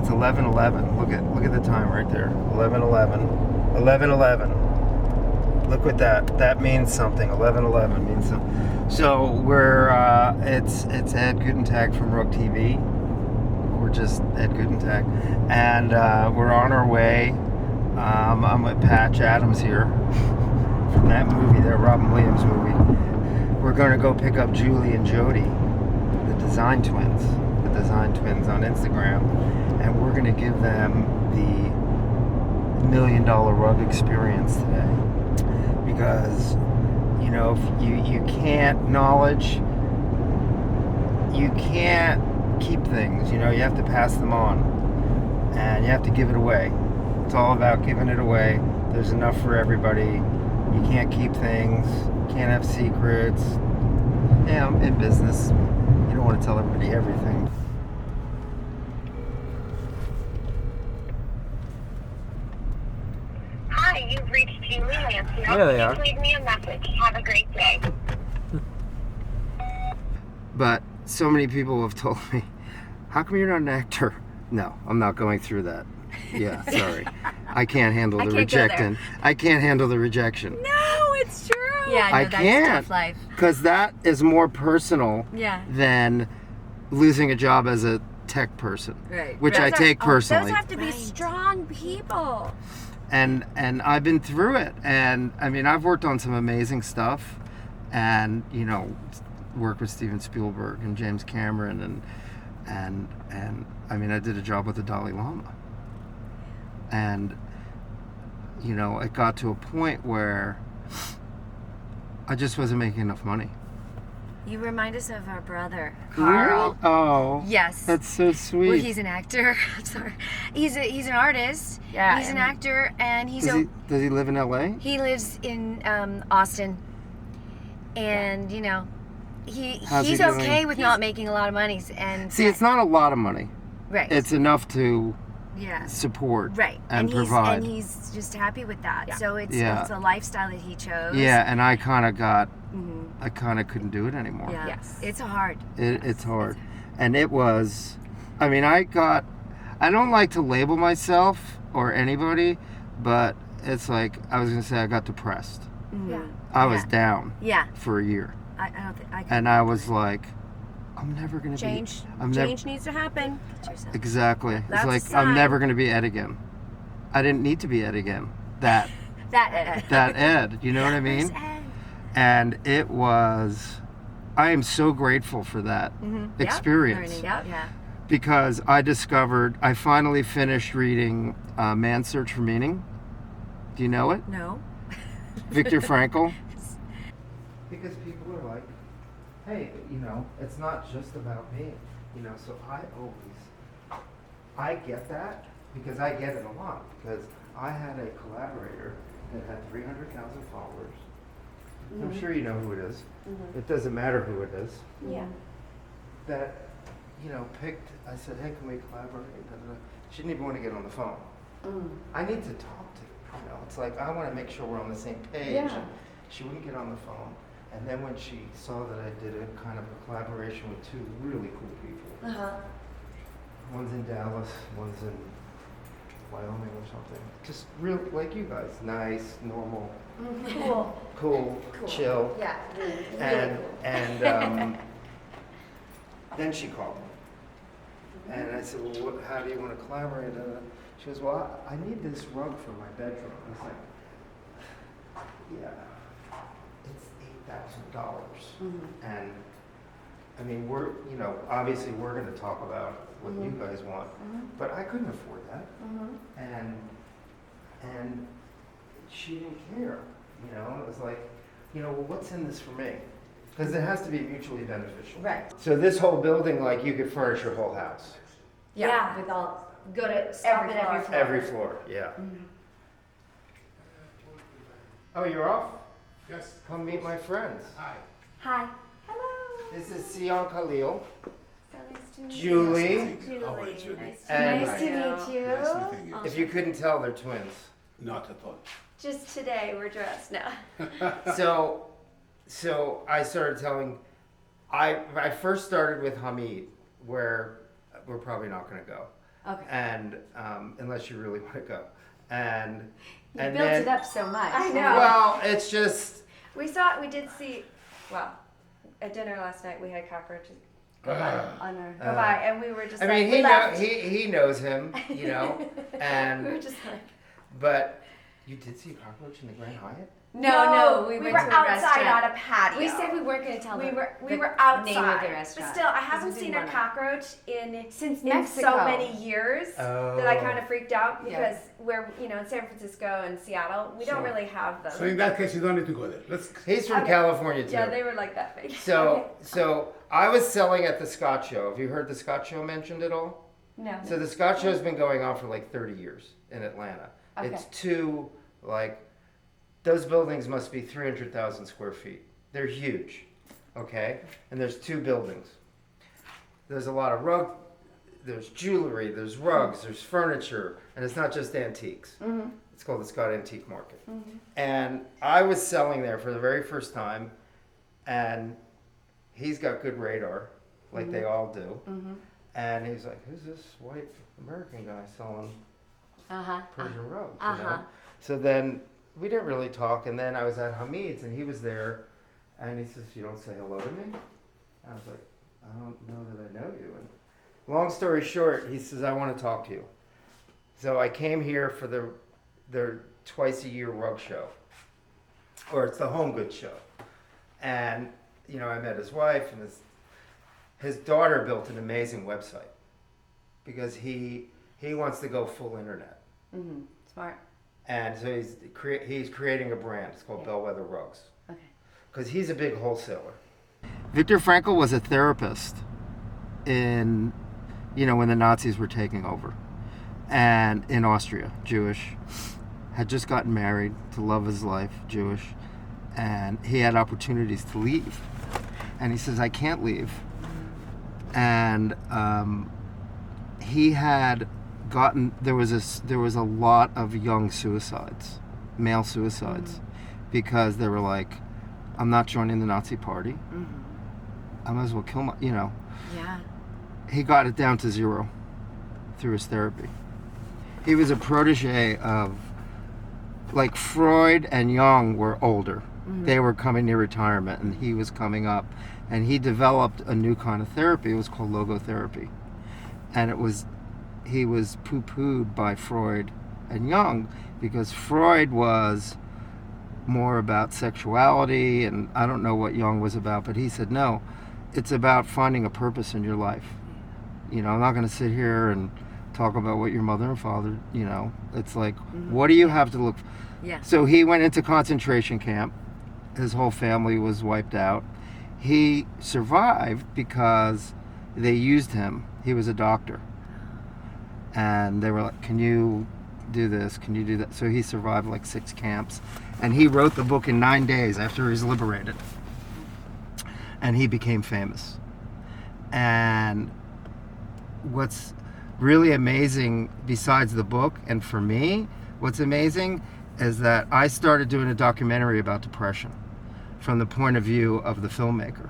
it's 11:11. Look at the time right there. 11:11. 11:11. Look what that means something. 11:11 means something. So we're it's Ed Gutentag from Rook TV. We're just Ed Gutentag, and we're on our way. I'm with Patch Adams here from that movie, that Robin Williams movie. We're going to go pick up Julie and Jody, the design twins on Instagram, and we're going to give them the $1 million rug experience today. Because, you know, if you can't knowledge, you can't keep things, you know, you have to pass them on, and you have to give it away. It's all about giving it away. There's enough for everybody. You can't keep things, you can't have secrets. Yeah, I'm in business. You don't want to tell everybody everything. Hi, you've reached Julie Lansfield. There they are. Please leave me a message. Have a great day. But so many people have told me, how come you're not an actor? No, I'm not going through that. Yeah, sorry. I can't handle the rejection. I can't handle the rejection. No, it's true. Yeah, no, I that's can't. tough life. Because that is more personal Yeah. than losing a job as a tech person. Right. Which I take personally. Those have to be strong people. And I've been through it. And I mean, I've worked on some amazing stuff, and you know, worked with Steven Spielberg and James Cameron, and I mean, I did a job with the Dalai Lama. And you know, it got to a point where I just wasn't making enough money. You remind us of our brother, Carl. Really? Oh. Yes. That's so sweet. Well, he's an actor. I'm sorry. He's an artist. Yeah, He's an and- actor, and Does he live in LA? he lives in Austin, and you know, How's he's he doing? okay with not making a lot of money. And See, it's not a lot of money. right. It's enough to yeah. support Right. and he's provide. and he's just happy with that. Yeah. So it's Yeah. it's a lifestyle that he chose. Yeah, and I kind of Mhm. couldn't do it anymore. Yeah. Yes. It's hard. It's hard. And it was, I mean, I don't like to label myself or anybody, but it's like, I was going to say I got depressed. Mhm. Yeah. I was Yeah. down Yeah. for a year. I don't think I can. And I was like, I'm never going to be. Change I'm change needs to happen. Exactly. That's it's like, a I'm sign. never going to be Ed again. I didn't need to be Ed again. That Ed, you know what I mean? Where's Ed? And it was, I am so grateful for that experience. Learning. Yep. Yeah. Because I finally finished reading Man's Search for Meaning. Do you know it? No. Victor Frankl. Because people are like, hey, you know, it's not just about me. You know, so I get that, because I get it a lot. Because I had a collaborator that had 300,000 followers. I'm sure you know who it is. It doesn't matter who it is. Yeah. That, you know, I said, hey, can we collaborate? She didn't even want to get on the phone. I need to talk to her, you know. It's like, I want to make sure we're on the same page. Yeah. She wouldn't get on the phone. And then when she saw that I did a kind of a collaboration with two really cool people. One's in Dallas, one's in Wyoming or something. Just real, like you guys, nice, normal, cool, chill. Yeah. And then she called me. And I said, well, how do you want to collaborate? She goes, well, I need this rug for my bedroom. I was like, yeah, it's $8,000. And I mean, obviously we're going to talk about what you guys want, but I couldn't afford that. And she didn't care, you know. It was like, you know, well, what's in this for me? Because it has to be mutually beneficial. Right. So this whole building, like, you could furnish your whole house. Yeah. With all go to stop at every floor. Every floor, yeah. Oh, you're off? Yes. Come meet my friends. Hi. Hi. Hello. This is Sion Khalil, So nice to meet Julie, How are you? and Nice to meet you. Nice meeting you. if you couldn't tell, they're twins. Not at all. Just today we're dressed now. So I started telling, I first started with Hamid, where we're probably not going to go. Okay. And unless you really want to go, and You and built then it up so much. I know. well, it's just We did see, well, at dinner last night we had cockroaches go by, and we were just I like, mean, we left. he knows him, you know, We and were just like, but you did see a cockroach in the Grand Hyatt? No, we went were to a outside restaurant. on a patio. We said we weren't going to tell we them were the outside. name of the restaurant. But still, I 'cause haven't we seen didn't a wanna- cockroach Since in Mexico. so many years that I Oh. kind of freaked out Yeah. because we're in San Francisco and Seattle, we don't really have those. So in that case, you don't need to go there. Let's. He's from Okay. California too. Yeah, they were like that big. So I was selling at the Scott Show. Have you heard the Scott Show mentioned at all? No. So the Scott Show's been going on for like 30 years in Atlanta. Okay. It's those buildings must be 300,000 square feet. They're huge, okay? And there's 2 buildings. There's a lot of there's jewelry, there's rugs, there's furniture, and it's not just antiques. Mm-hmm. It's called the Scott Antique Market. And I was selling there for the very first time, and he's got good radar, like they all do. Mm-hmm. And he's like, who's this white American guy selling Persian rugs? You know? So then we didn't really talk, and then I was at Hamid's, and he was there, and he says, you don't say hello to me? I was like, I don't know that I know you. And long story short, he says, I want to talk to you. So I came here for their twice-a-year rug show, or it's the home goods show. And, I met his wife, and his daughter built an amazing website because he wants to go full internet. Mm-hmm. Smart. And so he's creating a brand. It's called Bellwether Rugs. Okay. Because he's a big wholesaler. Viktor Frankl was a therapist in, when the Nazis were taking over. And in Austria, Jewish. Had just gotten married, to love his life, Jewish. And he had opportunities to leave. And he says, I can't leave. And he had gotten, there was a lot of young suicides, male suicides, because they were like, I'm not joining the Nazi party. I might as well kill Yeah. He got it down to 0 through his therapy. He was a protege of, like, Freud and Jung were older. They were coming near retirement, and he was coming up, and he developed a new kind of therapy. It was called logotherapy, and he was poo-pooed by Freud and Jung because Freud was more about sexuality, and I don't know what Jung was about, but he said, no, it's about finding a purpose in your life. I'm not going to sit here and talk about what your mother and father, it's like, what do you have to look for? Yeah. So he went into concentration camp. His whole family was wiped out. He survived because they used him. He was a doctor. And they were like, can you do this? Can you do that? So he survived like 6 camps. And he wrote the book in 9 days after he was liberated. And he became famous. And what's really amazing besides the book, and for me, what's amazing is that I started doing a documentary about depression from the point of view of the filmmaker.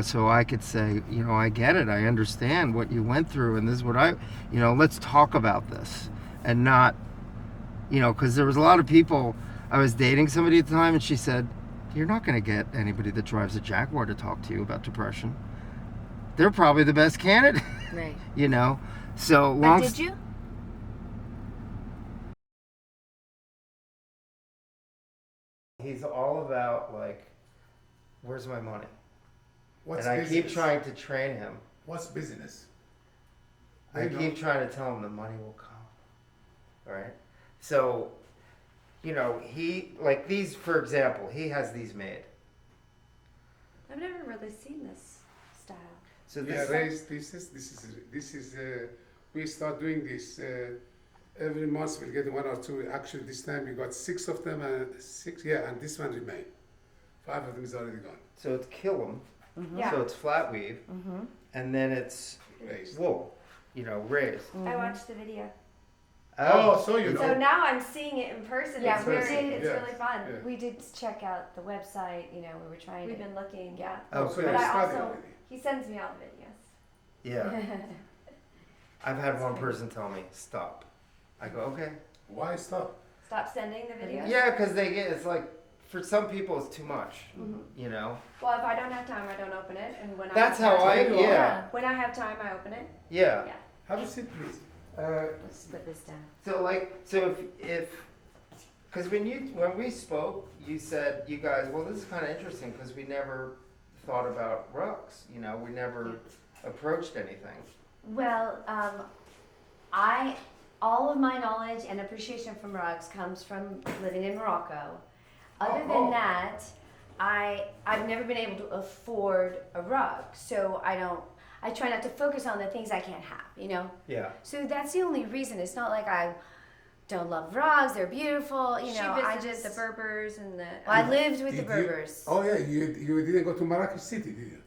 So I could say, I get it. I understand what you went through, and this is what let's talk about this. And not, because there was a lot of people, I was dating somebody at the time, and she said, you're not going to get anybody that drives a Jaguar to talk to you about depression. They're probably the best candidate. Right. So But did you? He's all about, like, where's my money? What's And I business? keep trying to train him. What's business? I keep trying to tell him the money will come. All right? So, he, like these, for example, he has these made. I've never really seen this style. So Yeah, this, this is we start doing this every month. We'll get 1 or 2. Actually, this time we got 6 of them, and this one remain. 5 of them is already gone. so it's killam. Yeah. So it's flat weave. And then it's Raised. wool, raised. I watched the video. Oh, so you know. So now I'm seeing it in person. Yeah, it's we very, did. it's Yeah. really fun. Yeah. We did check out the website. We were trying We've to. been looking, yeah. Oh, so good. you But I started also, already. he sends me all the videos. Yeah. I've had one person tell me, stop. I go, okay. Why stop? Stop sending the videos. Yeah, because it's like, for some people it's too much, you know? Well, if I don't have time, I don't open it, and when That's I have how time, yeah. When I have time, I open it. Yeah. Yeah. Have a seat, please. Let's put this down. So if because when we spoke, you said, you guys, well, this is kind of interesting because we never thought about rugs, you know, we never approached anything. Well, all of my knowledge and appreciation from rugs comes from living in Morocco. Other than that, I've never been able to afford a rug, so I try not to focus on the things I can't have, you know? Yeah. So that's the only reason. It's not like I don't love rugs, they're beautiful, you know. She I visited just, the Berbers and the. I lived with the Did you- Berbers. Oh yeah, you didn't go to Marrakech City, did you?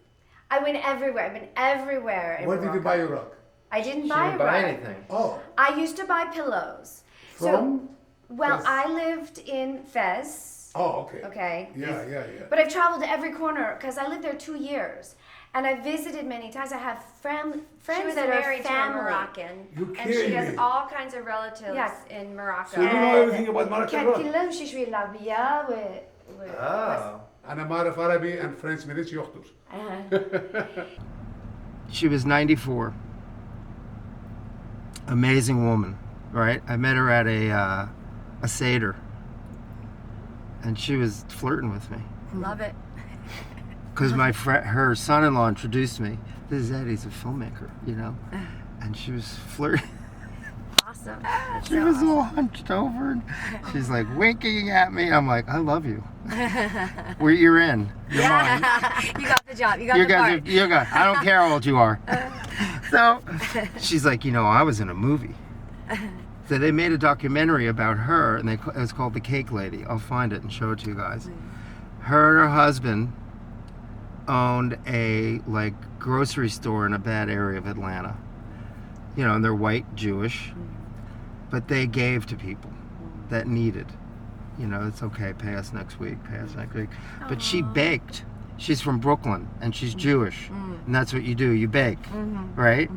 I went everywhere. I've been everywhere in Where did you Morocco. buy your rug? I didn't She buy didn't a buy rug. anything. Oh, I used to buy pillows. from? Well, Fez. I lived in Fez. Oh, okay. Okay. Yeah. But I've traveled to every corner because I lived there 2 years, and I visited many times. I have friends She was that married are to a family. Moroccan, You and she kidding has me? all kinds of relatives Yeah. in Morocco. So you know everything about Moroccan كان rug? كلهم شي شوي لابية Oh. أنا بعرف عربي and French ما بديش يخطر. She was 94. Amazing woman, right? I met her at a Seder, and she was flirting with me. Love it. Because her son-in-law introduced me. This is Eddie's a filmmaker, you know? And she was flirting. Awesome. She was all hunched over. And she's like winking at me. I'm like, I love you. You're in. You're mine. You got the job. You got You the guys, part. you got. I don't care how old you are. So she's like, you know, I was in a movie. So they made a documentary about her, and it was called The Cake Lady. I'll find it and show it to you guys. Her and her husband owned a grocery store in a bad area of Atlanta. You know, and they're white, Jewish, but they gave to people that needed. You know, it's okay, pay us next week, pay us next week. But she baked. She's from Brooklyn, and she's Jewish, and that's what you do, you bake, right?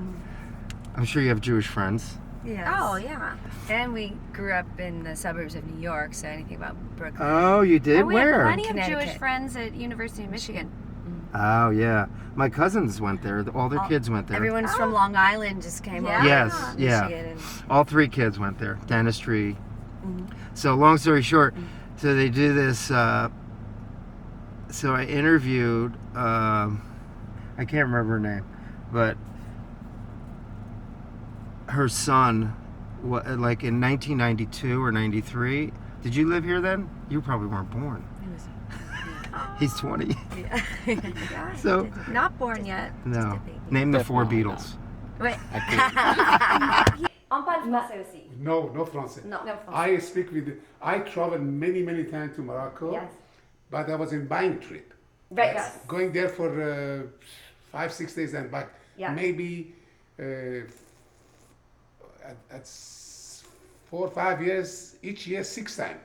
I'm sure you have Jewish friends. Yes. Oh, yeah. And we grew up in the suburbs of New York, so anything about Brooklyn. Oh, you did? And we have Where? plenty of Connecticut. Jewish friends at University of Michigan. Oh, yeah. My cousins went there. All their kids went there. Everyone's from Long Island just came Yeah. over. Yes, to yeah. Michigan and- All 3 kids went there. Dentistry. So long story short, so they do this. So I interviewed. I can't remember her name, but her son, like in 1992 or 93. Did you live here then? You probably weren't born. He's 20. So Not born yet. Just no. a baby. Name the 4 Beatles. Wait. On parle français aussi. No Français. No. I speak with. I traveled many times to Morocco. Yes. But I was in buying trip. Right, yes. Going there for 5-6 days and back. Yeah. Maybe at 4 or 5 years, each year 6 times.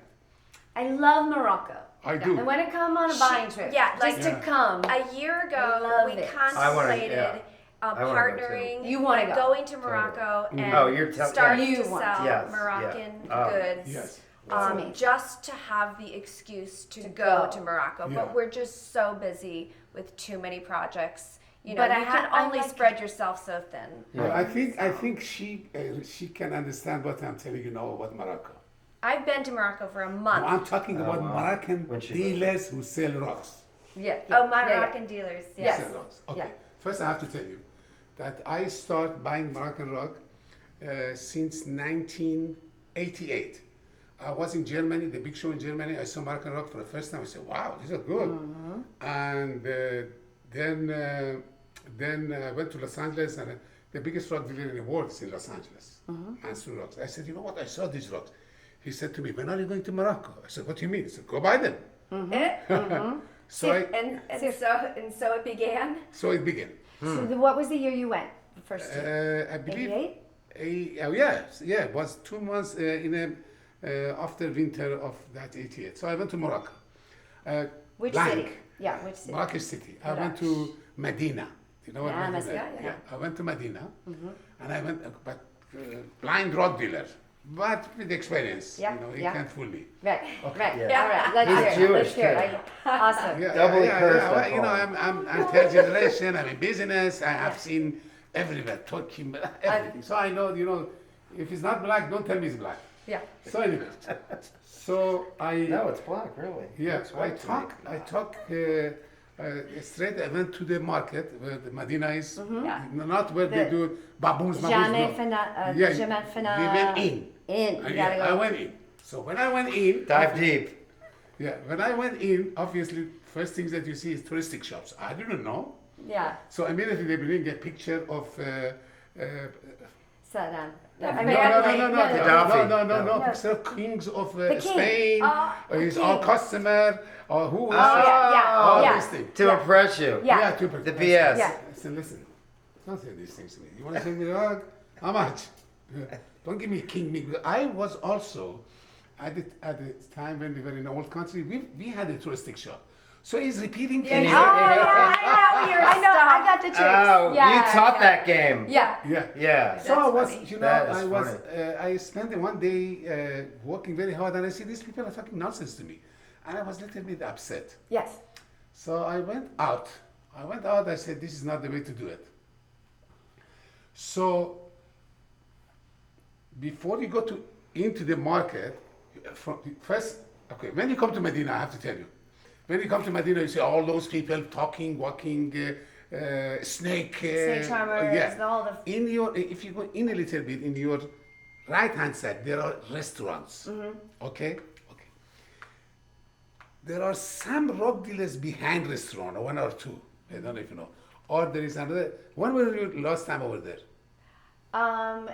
I love Morocco. I do. I want to come on a buying trip. yeah, just like- to come. A year ago, Love we it. contemplated I wanna go partnering, You wanna like go. going to Morocco and Oh, you're starting You to want sell to. Yes, Moroccan yeah. Oh. goods. Yes. amazing. Just to have the excuse to go go. to Morocco, Yeah. but we're just so busy with too many projects. You know, But I you ha- can I only like- spread yourself so thin. Well, I think she can understand what I'm telling you now about Morocco. I've been to Morocco for a No, month. I'm talking about wow. Moroccan When she- dealers who sell rocks. Yeah. Oh, my yeah, Moroccan dealers. Who Yes. sell rocks. Okay. Yeah. First, I have to tell you that I start buying Moroccan rock since 1988. I was in Germany, the big show in Germany. I saw Moroccan rock for the first time. I said, "Wow, these are good." And then I went to Los Angeles, and the biggest rock dealer in the world is in Los Angeles, Ansel Rocks. I said, "You know what? I saw these rocks." He said to me, "When are you going to Morocco?" I said, "What do you mean?" He said, "Go buy them." So So it began. so it began. So what was the year you went? The first year? I believe. 88? Yeah, it was 2 months after winter of that 88. So I went to Morocco. Which blank. city? Yeah, which city? Marrakech City. I went to Medina. You know what Yeah, Medina? yeah. I went to Medina, And I went, but blind drug dealer, but with experience. Yeah, You know, he yeah. can't fool me. Right, right. Yeah. All right, let's He's hear it. Jewish, Let's hear it. too. Awesome. Doubly cursed, I Well, you know, call I'm third generation. I'm in business. I have seen everywhere, Turkey, everything. So I know, you know, if it's not black, don't tell me it's black. Yeah. So anyway, so I No, it's black, really. yeah, Looks I white to me. talk straight. I went to the market where the Medina is, not where they The- do baboons. Jamais no. fina, Yeah, jamais fina. we went in. In, you gotta go. I went in. So when I went in, Dive deep. yeah, when I went in, obviously, first things that you see is touristic shops. I didn't know. Yeah, So immediately they bring a picture of. Saddam. No, I no, mean, no, no, like- no, no, Gaddafi. no, No. picture of kings of The king. Spain, his king. our customer, or who is yeah, all yeah. these things. To impress you. Yeah. The BS. Yeah. Listen, don't say these things to me. You want to send me the dog? How much? Don't give me a king meat. I was also, at the time when we were in the old country, we had a touristic shop. So he's repeating things. Oh, yeah, I know, I got the tricks. Oh, Yeah, you taught yeah. that game. Yeah. Yeah. Yeah. So I was, you know, That is I was, funny. I spent one day working very hard, and I see these people are talking nonsense to me, and I was a little bit upset. Yes. So I went out. I said, this is not the way to do it. So before you go into the market, first, okay, when you come to Medina, I have to tell you, when you come to Medina, you see all those people talking, walking, snake. Snake charmers, yeah. all the. If you go in a little bit, in your right-hand side, there are restaurants. Okay? Okay. There are some drug dealers behind restaurant, one or two. I don't know if you know. Or there is another. When were you last time over there?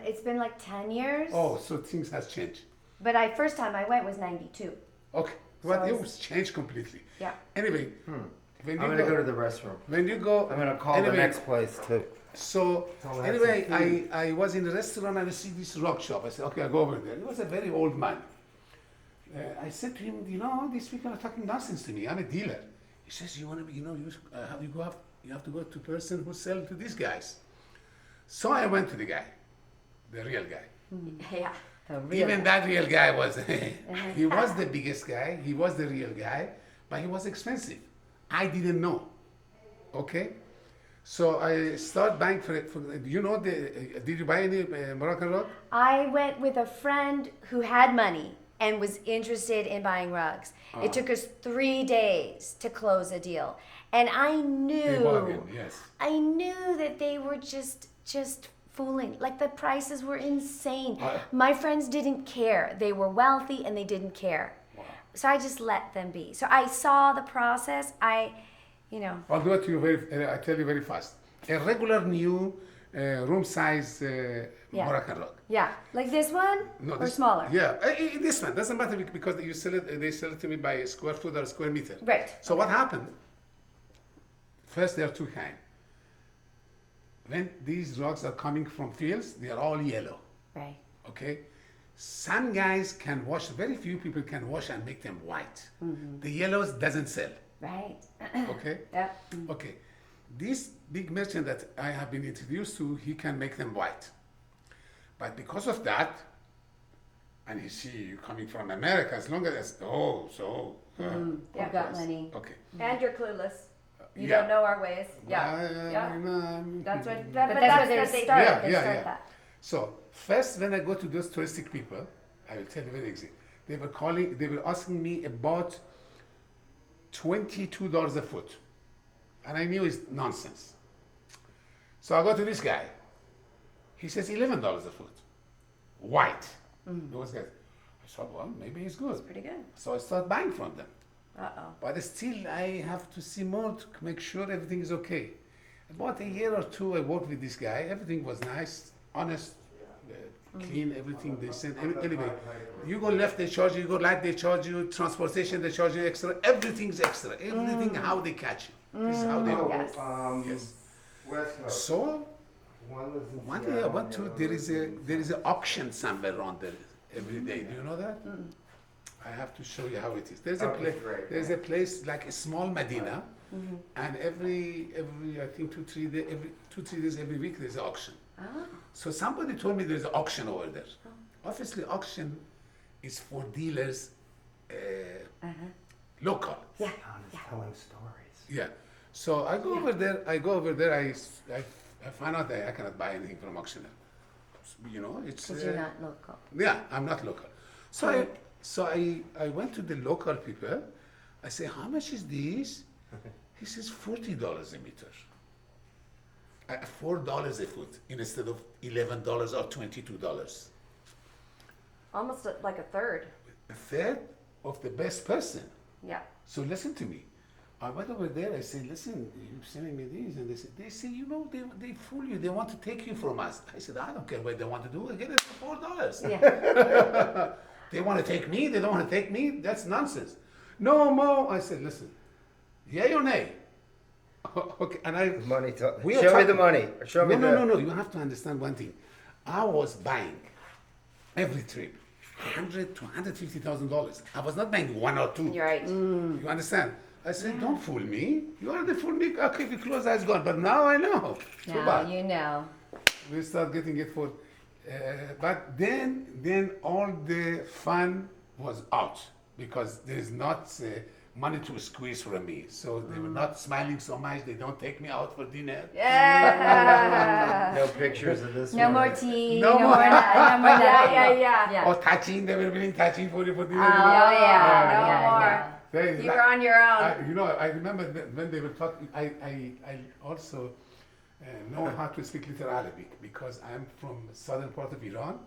It's been like 10 years. Oh, so things has changed. But first time I went was 92. Okay. But it it's- was changed completely. Yeah. Anyway, when I'm you gonna go to the restroom. when you go, I'm gonna call anyway, the next place too. So Tell them anyway, have some food. I was in the restaurant and I see this rock shop. I said, okay, I'll go over there. He was a very old man. I said to him, you know, these people are talking nonsense to me. I'm a dealer. He says, you want to be, you know, how you go up, you have to go to person who sell to these guys. So I went to the guy, the real guy. Yeah. Even that real guy was, he was the biggest guy, he was the real guy, but he was expensive. I didn't know, okay? So I start buying for it. You know, did you buy any Moroccan rug? I went with a friend who had money and was interested in buying rugs. It took us 3 days to close a deal. And I They knew, bargain, yes. I knew that they were just fooling. Like the prices were insane. My friends didn't care. They were wealthy and they didn't care. Wow. So I just let them be. So I saw the process. I'll do it to you I tell you very fast. A regular new room size Moroccan rug. Yeah, like this one or smaller. Yeah, this one doesn't matter because you sell it. They sell it to me by square foot or square meter. Right. So what happened? First, there are two kinds. When these rugs are coming from fields, they are all yellow. Right. Okay. Some guys can wash. Very few people can wash and make them white. The yellows doesn't sell. Right. Okay. Yeah. Okay. This big merchant that I have been introduced to, he can make them white. But because of that, and you see you coming from America, as long as You've got money. okay. And you're clueless. You Yeah. don't know our ways. Yeah. That's what. But But that's that's where what they they start. Yeah, They yeah, start yeah. that. So first, when I go to those touristic people, I will tell you very easy. They were asking me about $22 a foot, and I knew it's nonsense. So I go to this guy. He says $11 a foot, white. Those guys. I thought, well, maybe he's good. Pretty good. So I start buying from them. Uh-oh. But still, I have to see more to make sure everything is okay. About a year or two, I worked with this guy. Everything was nice, honest, clean, everything they sent. Anyway, you go left, they charge you. You go right, they charge you. Transportation, they charge you extra. Everything's extra. Everything how they catch you. This is how they do. Yes. Yes. West Coast. So One lives in one day I Seattle, went the to other there lives is in a auction somewhere around there every day. Do you know that? I have to show you how it is. There's a Okay, place. great. There's a place like a small Medina, and every I think 2-3 days every week there's an auction. Oh. So somebody told me there's an auction over there. Obviously, auction is for dealers, local. Yeah. John is telling stories. Yeah. So I go over there. I find out that I cannot buy anything from auctioneer. You know, it's. Because you're not local. Yeah, I'm not local. So I went to the local people. I say, how much is this? He says $40 a meter. $4 a foot instead of $11 or $22. Almost like a third. A third of the best person. Yeah. So listen to me. I went over there. I said, listen, you're sending me these, and they say, you know, they fool you. They want to take you from us. I said, I don't care what they want to do. I get it for $4. Yeah. They want to take me. They don't want to take me. That's nonsense. No, Mo. I said, listen, yay or nay? Okay, and I. Money. We are Show me talking- the money. Show me No. You have to understand one thing. I was buying every trip $100,000 to $150,000. I was not buying one or two. You're right. You understand? I said, don't fool me. You are the fool me. Okay, if you close eyes, gone. But now I know. Too Now bad. you know. We start getting it for. But then all the fun was out because there is not money to squeeze from me. So they were not smiling so much. They don't take me out for dinner. Yeah. No pictures of this. No one. more tea. No No, more- more. No more that. Yeah. Yeah. Or touching. They were really touching for dinner. Oh yeah. No yeah, more. yeah. They- You were on your own. You know, I remember when they were talking, I also know how to speak little Arabic because I'm from southern part of Iran.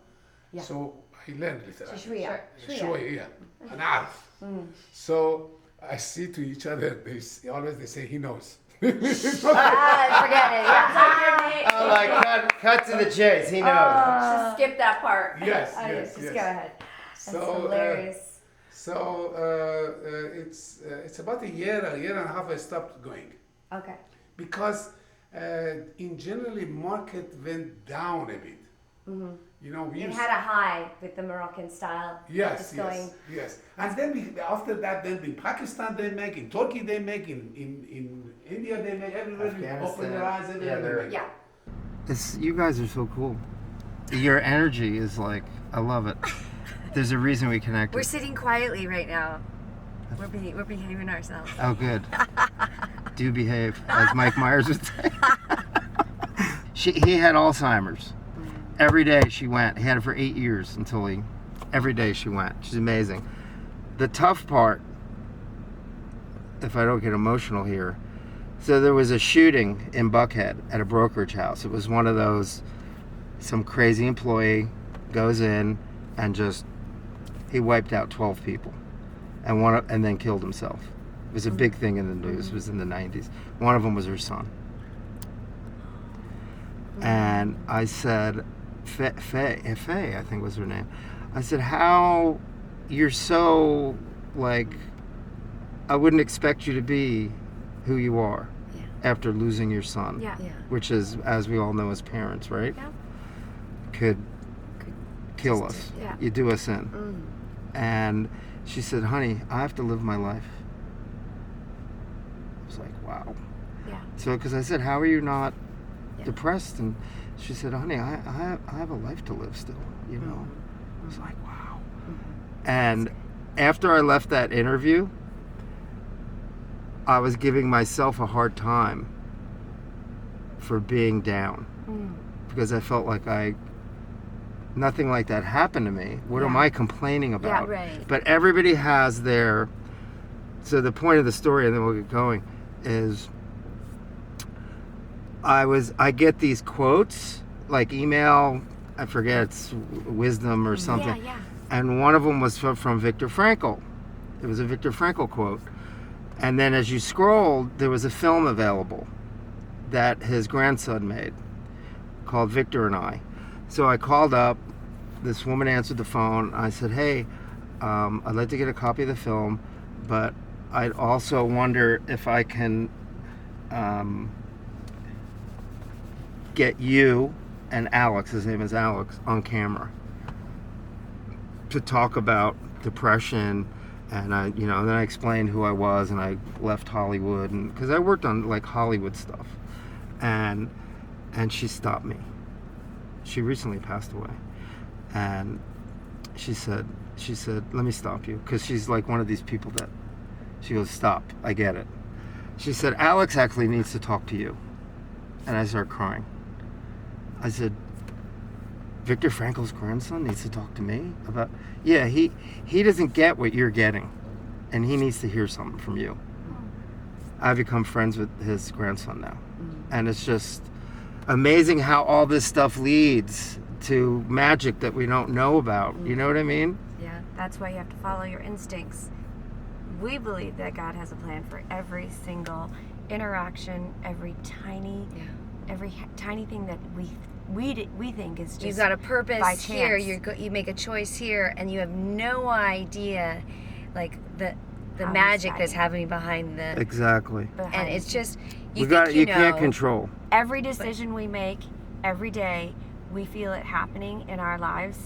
Yeah. So I learned little Arabic. Shwiya. شوية, yeah. أنا أعرف. So I see to each other, always they say he knows. Forget it. Yeah. Oh, like cut to the chase. He knows. Just skip that part. Yes, Oh, yes, just yes. go ahead. That's So, hilarious. It's about a year and a half I stopped going. Okay. Because in generally market went down a bit. You know, we You used had a high with the Moroccan style. yes, Just going. yes. And then after that, then in Pakistan they make, in Turkey they make, in India they make, everywhere we open their eyes, everywhere they make. Yeah. You guys are so cool. Your energy is like, I love it. There's a reason we connected. We're sitting quietly right now. We're behaving ourselves. Oh, good. Do behave, as Mike Myers would say. He had Alzheimer's. Every day she went. He had it for 8 years every day she went. She's amazing. The tough part, if I don't get emotional here, so there was a shooting in Buckhead at a brokerage house. It was one of those, some crazy employee goes in and he wiped out 12 people and then killed himself. It was a big thing in the news. It was in the 90s. One of them was her son. And I said, Faye, I think was her name. I said, how you're so, like, I wouldn't expect you to be who you are after losing your son. Yeah. Which is, as we all know as parents, right? Yeah. Could kill us. Yeah. You do us in. And she said, honey, I have to live my life. I was like, wow. Yeah. So, because I said, how are you not depressed? And she said, honey, I have a life to live still, you know? I was like, wow. And after I left that interview, I was giving myself a hard time for being down because I felt like nothing like that happened to me. What am I complaining about? Yeah, right. But everybody has so the point of the story, and then we'll get going, is I get these quotes, like email, I forget, it's wisdom or something. Yeah. And one of them was from Viktor Frankl. It was a Viktor Frankl quote. And then as you scrolled, there was a film available that his grandson made called Victor and I. So I called up, this woman answered the phone. I said, hey, I'd like to get a copy of the film, but I'd also wonder if I can get you and Alex, his name is Alex, on camera to talk about depression. And then I explained who I was, and I left Hollywood, and because I worked on like Hollywood stuff, and she stopped me. she recently passed away, and she said, let me stop you, because she's like one of these people that she goes, stop, I get it. She said, Alex actually needs to talk to you. And I started crying. I said, Viktor Frankl's grandson needs to talk to me about, yeah, he doesn't get what you're getting, and he needs to hear something from you. I've become friends with his grandson now, and it's just amazing how all this stuff leads to magic that we don't know about. You know what I mean? Yeah, that's why you have to follow your instincts. We believe that God has a plan for every single interaction, every tiny thing that we think is just You've got a purpose by here. chance. You make a choice here, and you have no idea, like the How magic he's that's guiding. happening behind the. Exactly. And it's just You can't control. Every decision we make every day, we feel it happening in our lives.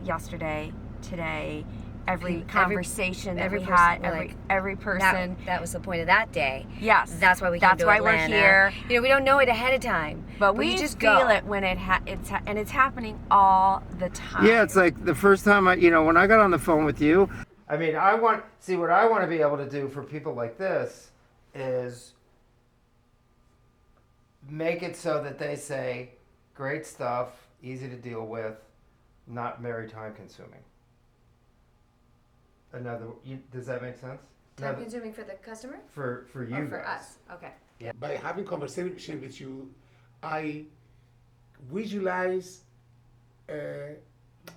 Yesterday, today, every conversation that every we person, had, like, every person. That was the point of that day. Yes, That's why we came That's to why Atlanta. we're here. You know, we don't know it ahead of time, But we you just go. feel it when it's happening all the time. Yeah, it's like the first time when I got on the phone with you. I mean, what I want to be able to do for people like this is make it so that they say, great stuff, easy to deal with, not very time consuming. Does that make sense? Time consuming for the customer For you or for guys. us? Okay. By having conversation with you, I visualize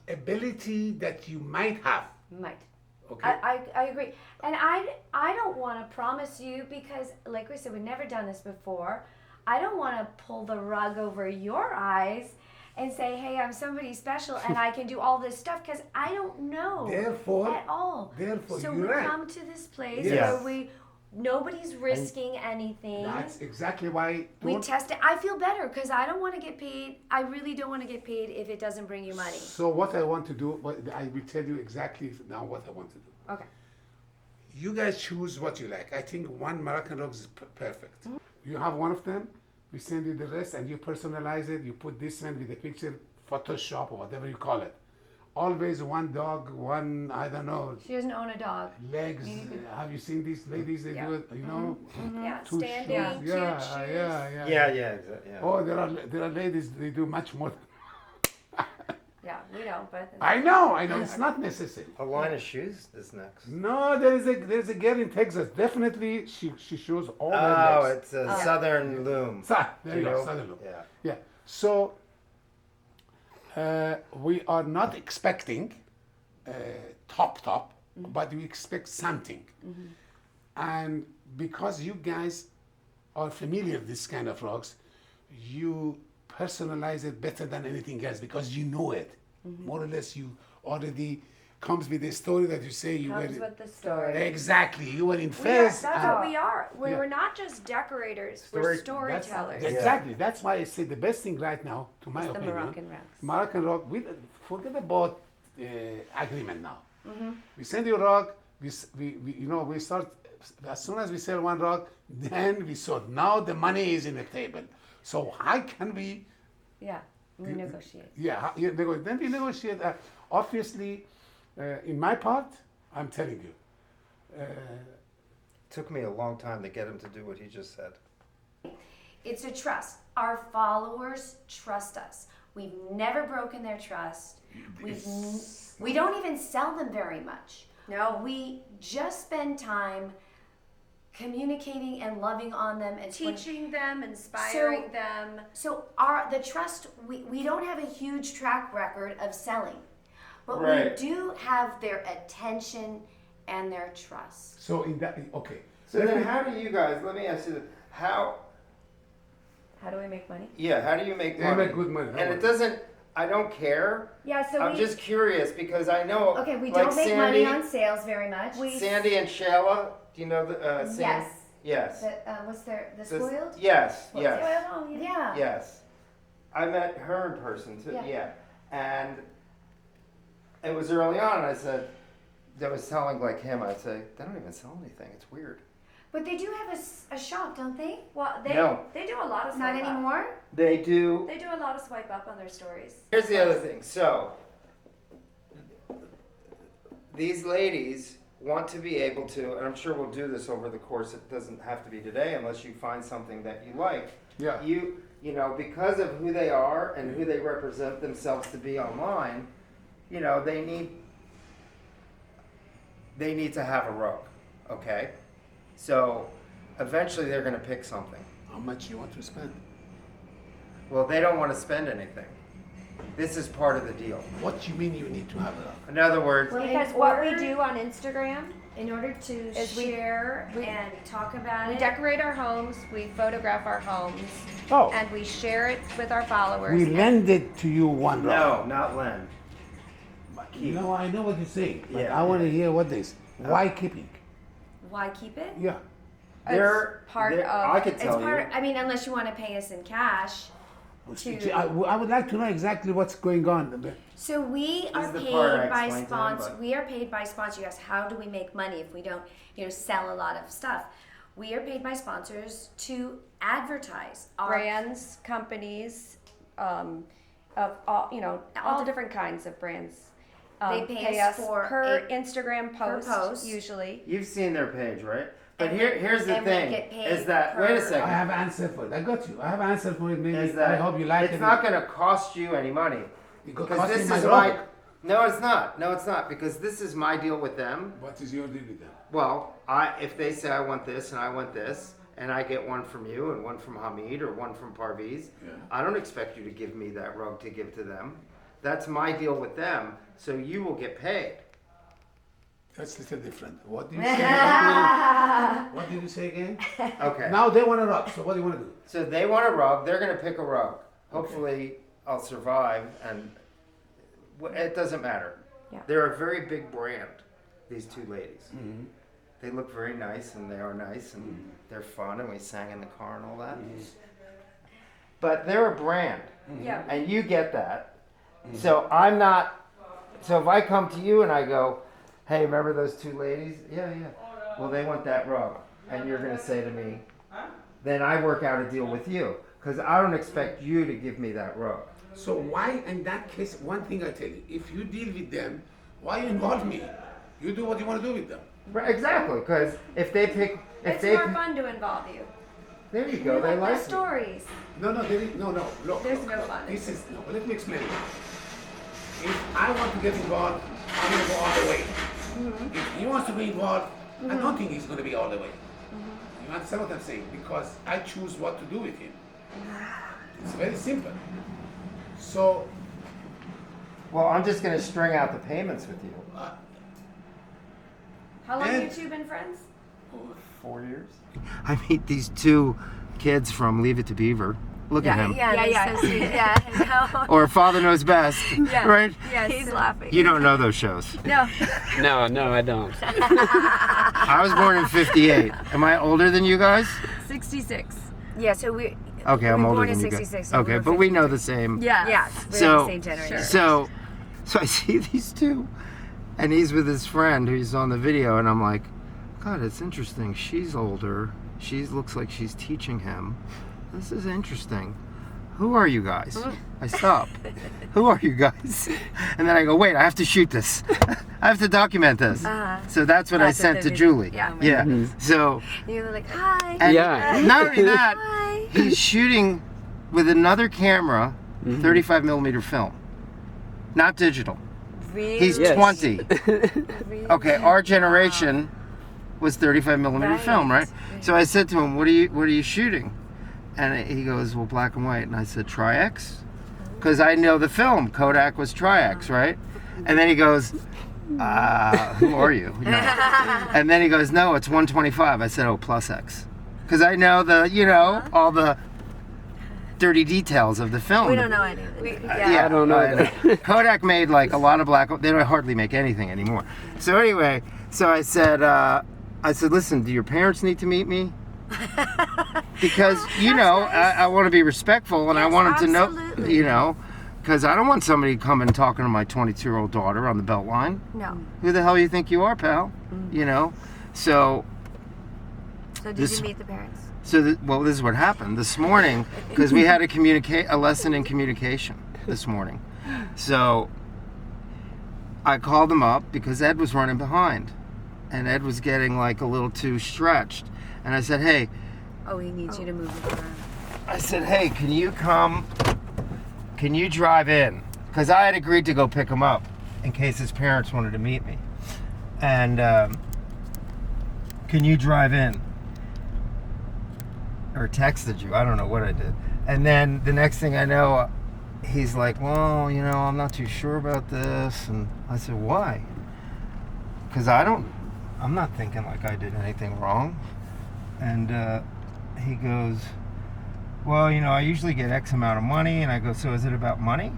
ability that you might have. Might. Okay. I agree. And I don't want to promise you, because like we said, we've never done this before. I don't want to pull the rug over your eyes and say, hey, I'm somebody special and I can do all this stuff, because I don't know Therefore, at all. therefore, So you're we right. come to this place Yes. where nobody's risking anything. That's exactly why. We test it. I feel better because I don't want to get paid. I really don't want to get paid if it doesn't bring you money. So what I want to do, I will tell you exactly now what I want to do. Okay. You guys choose what you like. I think one Moroccan rug is perfect. You have one of them. We send you the rest, and you personalize it. You put this one with the picture, Photoshop or whatever you call it. Always one dog, one, I don't know, She doesn't own a dog. legs. Have you seen these ladies? They do it, you know. Yeah, Two standing, shoes. cute Yeah, shoes. yeah. Yeah. Oh, there are ladies. They do much more. Yeah, we don't, but I know. It's not necessary. A line of shoes is next. No, there's a girl in Texas. Definitely, she shows all her Oh, legs. it's a southern loom. There you go. know? Southern look. Yeah. Yeah. So we are not expecting top, but we expect something. And because you guys are familiar with this kind of rugs, you personalize it better than anything else because you know it. More or less, you already comes with a story that you say you comes were. with the story. Exactly. You were in That's Fez. what we are. Yeah. We're not just decorators. We're That's- storytellers. Exactly. That's why I say the best thing right now, to my The opinion, Moroccan rugs. Moroccan rug. Forget about agreement now. We send you a rug. We start as soon as we sell one rug, then we sold. Now the money is in the table. So how can we? Yeah, we negotiate. Yeah, then we negotiate. Obviously, in my part, I'm telling you. Took me a long time to get him to do what he just said. It's a trust. Our followers trust us. We've never broken their trust. We don't even sell them very much. No, we just spend time communicating and loving on them and Teaching them, inspiring them. So the trust, we don't have a huge track record of selling, but Right. we do have their attention and their trust. So in that, okay. So then how do you guys, let me ask you this, how How do we make money? do you make They money? make good money, don't And worry. it doesn't, I don't care. Yeah, so I'm just curious because I know. okay, we like don't make Sandy, money on sales very much. Sandy and Shayla, do you know the Sandy? Yes. Yes. What's the This- spoiled? Yes, Spoiled? yes. Oh, yeah. Yes. I met her in person too. Yeah. Yeah. And it was early on, and I was telling like him, I'd say, they don't even sell anything. It's weird. But they do have a shop, don't they? Well, No. they do a lot of Not swipe up. anymore? They do. They do a lot of swipe up on their stories. Here's the other thing. So, these ladies want to be able to, and I'm sure we'll do this over the course. It doesn't have to be today, unless you find something that you like. Yeah. You know, because of who they are and who they represent themselves to be online, you know, they need to have a rug. Okay. So, eventually, they're going to pick something. How much you want to spend? Well, they don't want to spend anything. This is part of the deal. What do you mean you need to have it? In other words, Because what we do on Instagram, In order to Is we- share and talk about we it. decorate our homes, we photograph our homes, Oh, and we share it with our followers. we lend it to you one no, not Len. No, I know what you're saying, but Yeah, I want to yeah. hear what this. Why keeping? Why keep it? Yeah. They're part they're- of- I could It's tell part. you. I mean, unless you want to pay us in cash. I would like to know exactly what's going on. So we are is the paid part I by explained to him, sponsors. but- We are paid by sponsors. You ask, how do we make money if we don't, sell a lot of stuff? We are paid by sponsors to advertise our Brands, companies, of all, all different kinds of brands. They pay us for per a- Instagram per post, post. usually. You've seen their page, right? But And here's the and we thing: get paid is that wait a per- I second? have answer for it. I got you. I have answer for it. Maybe Is that I hope you like it's it. not going to cost you any money It could because cost this me is my my. dog. No, it's not. No, it's not because this is my deal with them. What is your deal with them? Well, if they say I want this and I want this, and I get one from you and one from Hamid or one from Parviz, Yeah. I don't expect you to give me that rug to give to them. That's my deal with them, so you will get paid. That's a little different. What did you say? again? What did you say again? Okay. Now they want to rock. So what do you want to do? So they want a rug. They're going to pick a rug. Hopefully, I'll survive, and it doesn't matter. Yeah. They're a very big brand. These two ladies. They look very nice, and they are nice, and they're fun, and we sang in the car and all that. But they're a brand, Yeah. and you get that. So I'm not. So if I come to you and I go, "Hey, remember those two ladies? Yeah, yeah. Well, they want that rug," and you're going to say to me, then I work out a deal with you because I don't expect you to give me that rug. So why, in that case, one thing I tell you, if you deal with them, why you involve me? You do what you want to do with them. Right, exactly, because if they pick, if It's they, more fun to involve you. there you go, they Their like me. stories. No, no, no. Look, There's look, no look. fun. This is, no, let me explain it. If I want to get involved, I'm going to go all the way. If he wants to be involved, I don't think he's going to be all the way. You understand what I'm saying? Because I choose what to do with him. It's very simple. So, Well, I'm just going to string out the payments with you. How long And- have you two been friends? 4 years. I meet these two kids from Leave It to Beaver. Look at him. Yeah. So sweet. Yeah. Or Father Knows Best, right? Yes. He's laughing. You don't know those shows. No. No, I don't. I was born in '58. Am I older than you guys? 66. Yeah. So we. Okay, I'm we were older born than in you guys. 66. So Okay, we're but we know 52. the same. Yeah. Yes. We're So, the same generation. So I see these two, and he's with his friend who's on the video, and I'm like, God, it's interesting. She's older. She looks like she's teaching him. This is interesting. Who are you guys? I stop. Who are you guys? And then I go, wait, I have to shoot this. I have to document this. So that's what I That's what sent the to video- Julie. yeah. So, You're like, hi. and Yeah. not only that, Hi. he's shooting with another camera, 35 millimeter film, not digital. Really? He's Yes. 20. Really? Okay, our generation was 35 millimeter Right, film, right? So I said to him, "What are you shooting?" And he goes, "Well, black and white." And I said, "Tri-X?" Because I know the film Kodak was Tri-X, right? And then he goes, "Who are you?" No. And then he goes, "No, it's 125." I said, "Oh, plus X," because I know all the dirty details of the film. We don't know any of it. Yeah, I don't know know. Kodak made like a lot of black. They don't hardly make anything anymore. So anyway, so I said, listen, do your parents need to meet me? Because I want to be respectful, and I Yes, want them to absolutely. know, because I don't want somebody coming talking to my 22-year-old daughter on the Beltline. No. Who the hell you think you are, pal? So So did This- you meet the parents? So, well, this is what happened this morning because we had a lesson in communication this morning. So I called him up because Ed was running behind, and Ed was getting like a little too stretched. And I said, "Hey," Oh, he needs you to move it around. I said, "Hey, can you come? Can you drive in?" Because I had agreed to go pick him up in case his parents wanted to meet me. And can you drive in? Or texted you. I don't know what I did. And then the next thing I know, he's like, "Well, I'm not too sure about this." And I said, "Why?" Because I'm not thinking like I did anything wrong. And he goes, "Well, I usually get X amount of money." And I go, "So is it about money?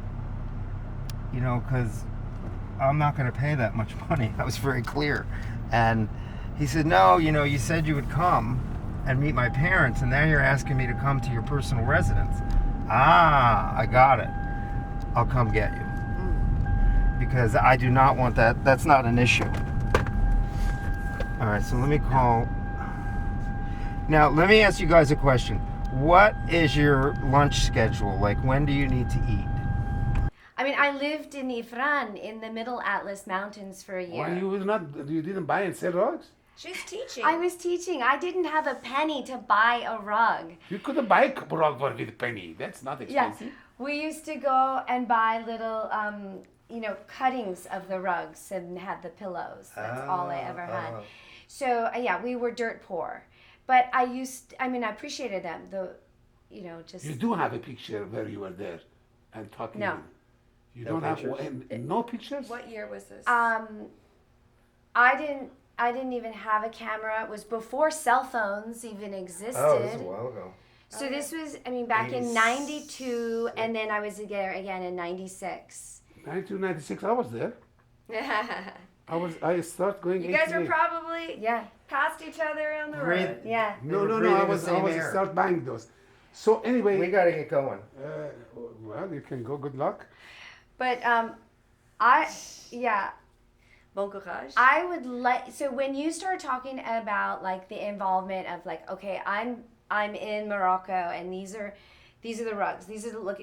Because I'm not going to pay that much money." I was very clear. And he said, "No, you said you would come and meet my parents, and now you're asking me to come to your personal residence." "Ah, I got it. I'll come get you." Because I do not want that. That's not an issue. All right, so let me call. Now, let me ask you guys a question. What is your lunch schedule? Like, when do you need to eat? I mean, I lived in Ifran in the Middle Atlas Mountains for a year. Why you didn't buy and sell rugs? She's teaching. I was teaching. I didn't have a penny to buy a rug. You could buy a rug for with a penny. That's not Yeah, expensive. we used to go and buy little, cuttings of the rugs and have the pillows. That's all I ever had. So yeah, we were dirt poor, but I appreciated them. Just You do have a picture where you were there and talking. No. You No don't have pictures? no pictures? What year was this? I didn't even have a camera. It was before cell phones even existed. Oh, this is a while ago. So this was, back in 92, and then I was there again in 96. 1996, I was there. I started going. You guys were 88. probably Yeah, past each other on the road. yeah. No, were no, no. breathing I the was same air. start buying those. So anyway, We got to get going. well, you can go. Good luck. But Bon courage. I would like. So when you start talking about like the involvement of like, okay, I'm in Morocco, and these are the rugs. These are the look.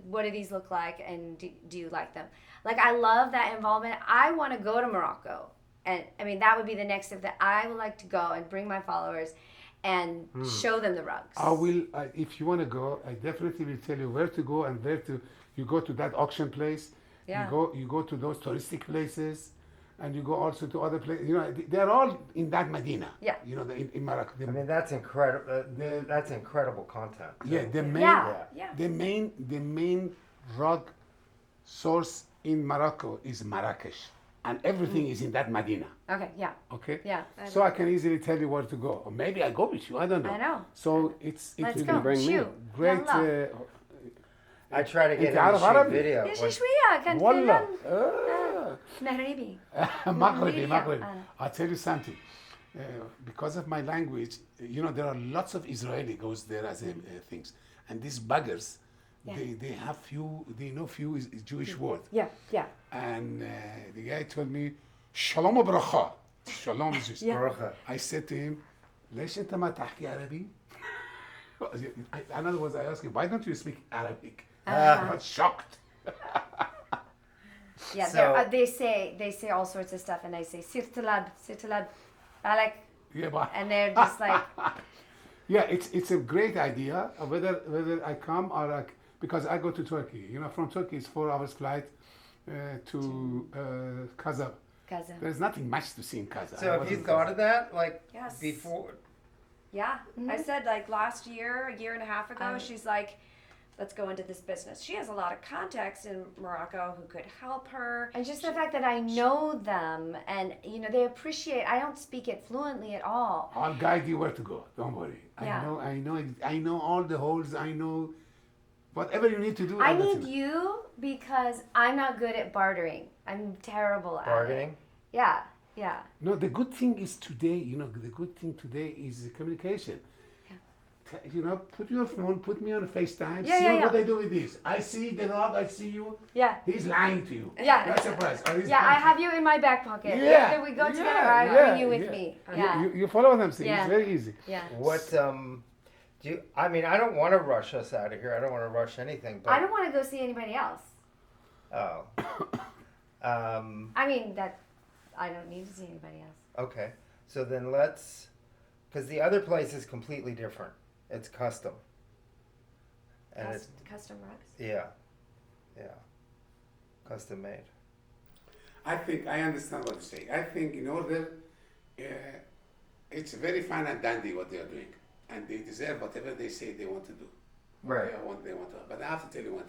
What do these look like, and do you like them? Like, I love that involvement. I want to go to Morocco, and that would be the next step. That I would like to go and bring my followers, and show them the rugs. I will. If you want to go, I definitely will tell you where to go and where to. You go to that auction place. Yeah. You go to those touristic places, and you go also to other places. They're all in that Medina. Yeah. In Morocco. That's incredible. That's incredible content. Yeah, the main, Yeah. the main rug source in Morocco is Marrakesh, and everything is in that Medina. Okay. Yeah. Okay. Yeah. So I can easily tell you where to go, or maybe I go with you. I don't know. I know. So it's Let's will go. bring me Shoot. great. Yalla. I try to get أنت him عارف to shoot عربي؟ video. ليش Like, شوية كان والله. مغربي. Maghreb. Yeah. I'll tell you something. Because of my language, there are lots of Israeli goes there as things, and these buggers, they have they know few Jewish words. Yeah. Yeah. And the guy told me, Shalom bracha. Shalom is just. Baruch. I said to him, ليش أنت ما تحكي عربي? In other words, I asked him, why don't you speak Arabic? I was shocked. Yeah, So- they say all sorts of stuff, and they say sir talab, balak, Yeah, but and they're just like, yeah, it's a great idea. Whether I come or because I go to Turkey. From Turkey it's 4 hours flight to Kazan. Gaza. There's nothing much to see in Kazan. So have you thought of that? Like, Yes. before? Yeah. I said like last year, a year and a half ago, she's like, let's go into this business. She has a lot of contacts in Morocco who could help her. And just the fact that I know them, and they appreciate. I don't speak it fluently at all. I'll guide you where to go. Don't worry. Yeah. I know all the holes. I know whatever you need to do. I I'll let need know. you because I'm not good at bartering. I'm terrible at Bargaining? it. Yeah. Yeah. No, the good thing is today, the good thing today is the communication. put your phone, put me on a FaceTime, Yeah, see yeah, what yeah. I do with this. I see the dog, I see you. Yeah. He's lying to you. Yeah. Not surprised. Or he's Yeah, I lying. have you in my back pocket. Yeah. Either we go together Yeah, or I yeah, bring you with yeah. me. Yeah. You follow what I'm saying. Yeah. It's very easy. Yeah. What do you? I mean, I don't want to rush us out of here. I don't want to rush anything. But I don't want to go see anybody else. Oh. I mean, I don't need to see anybody else. Okay. So then let's, because the other place is completely different. It's custom. And it's Custom rugs. yeah. Custom made. I think I understand what you're saying. I think in order, it's very fine and dandy what they are doing, and they deserve whatever they say they want to do. Right. They want to. But I have to tell you one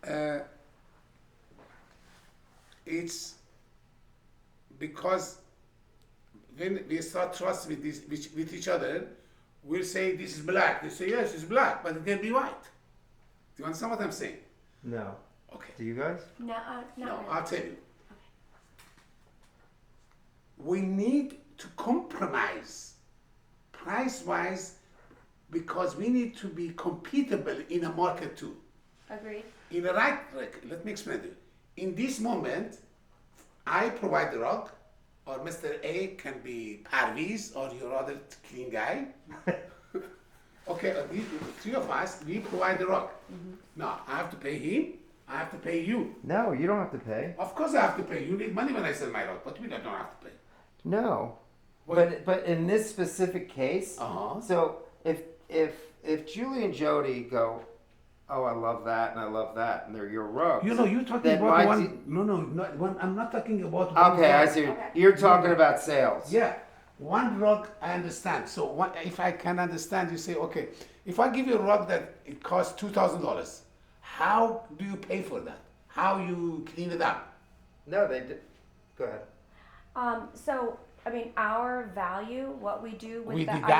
thing. It's because when we start trust with with each other, we'll say this is black. They say yes, it's black, but it can be white. Do you understand what I'm saying? No. Okay. Do you guys? No, No, I'll tell you. We need to compromise price-wise because we need to be competitive in a market too. Agreed. In the right, let me explain to you. In this moment, I provide the rug, or Mr. A can be Parviz or your other clean guy. Okay, these three of us, we provide the rug. Now, I have to pay him, I have to pay you. No, you don't have to pay. Of course I have to pay. You need money when I sell my rug, but we don't have to pay. No. What? But in this specific case, Uh-huh. so if Julie and Jody go, oh, I love that and I love that, and they're your rugs. You know, you're talking Then about why one. do- No, not one. I'm not talking about one. Okay, I rug. see. You're talking about sales. Yeah, one rug I understand. So if I can understand, you say, okay, if I give you a rug that it costs $2,000, how do you pay for that? How you clean it up? No, they did. Go ahead. So I mean, our value, what we do with We the deduct?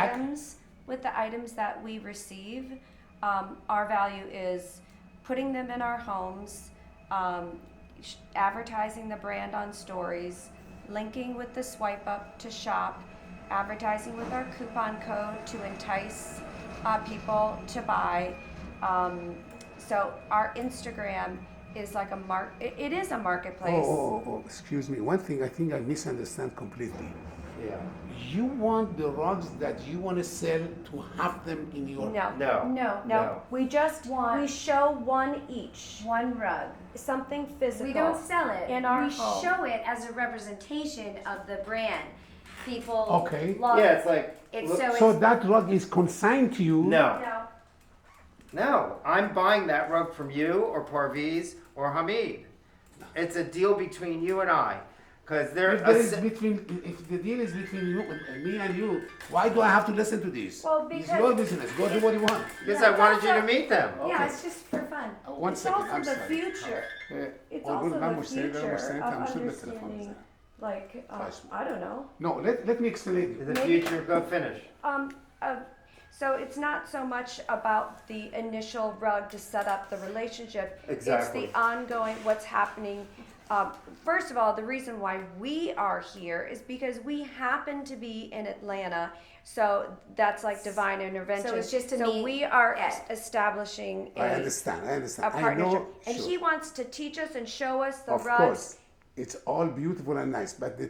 items that we receive, our value is putting them in our homes, advertising the brand on stories, linking with the swipe up to shop, advertising with our coupon code to entice people to buy. So our Instagram is like it is a marketplace. Oh, excuse me. One thing I think I misunderstand completely. Yeah. You want the rugs that you want to sell to have them in your... No. We just we show one each, One rug. something physical. We don't sell it. in our we home. show it as a representation of the brand. People Okay. love Yeah, it. it's like. It's look- So that rug is consigned to you? No. No, I'm buying that rug from you or Parviz or Hamid. It's a deal between you and I, because they're. If the deal is between you, me and you, why do I have to listen to this? Well, It's because- your business. Go do what you want. Because I wanted you to meet them. Yeah, Okay. it's just for fun. One It's second, also I'm the sorry. future. It's Or also will the vamos a future vamos a of entrar no telefone. understanding, like, I don't know. No, let me explain. In the future, go finish. So it's not so much about the initial rug to set up the relationship. Exactly. It's the ongoing, what's happening. First of all, the reason why we are here is because we happen to be in Atlanta. So that's like divine intervention. So it's just to So meet we are Ed. establishing I a understand. a partnership. I know, And sure. he wants to teach us and show us the Of rugs. course, it's all beautiful and nice, but the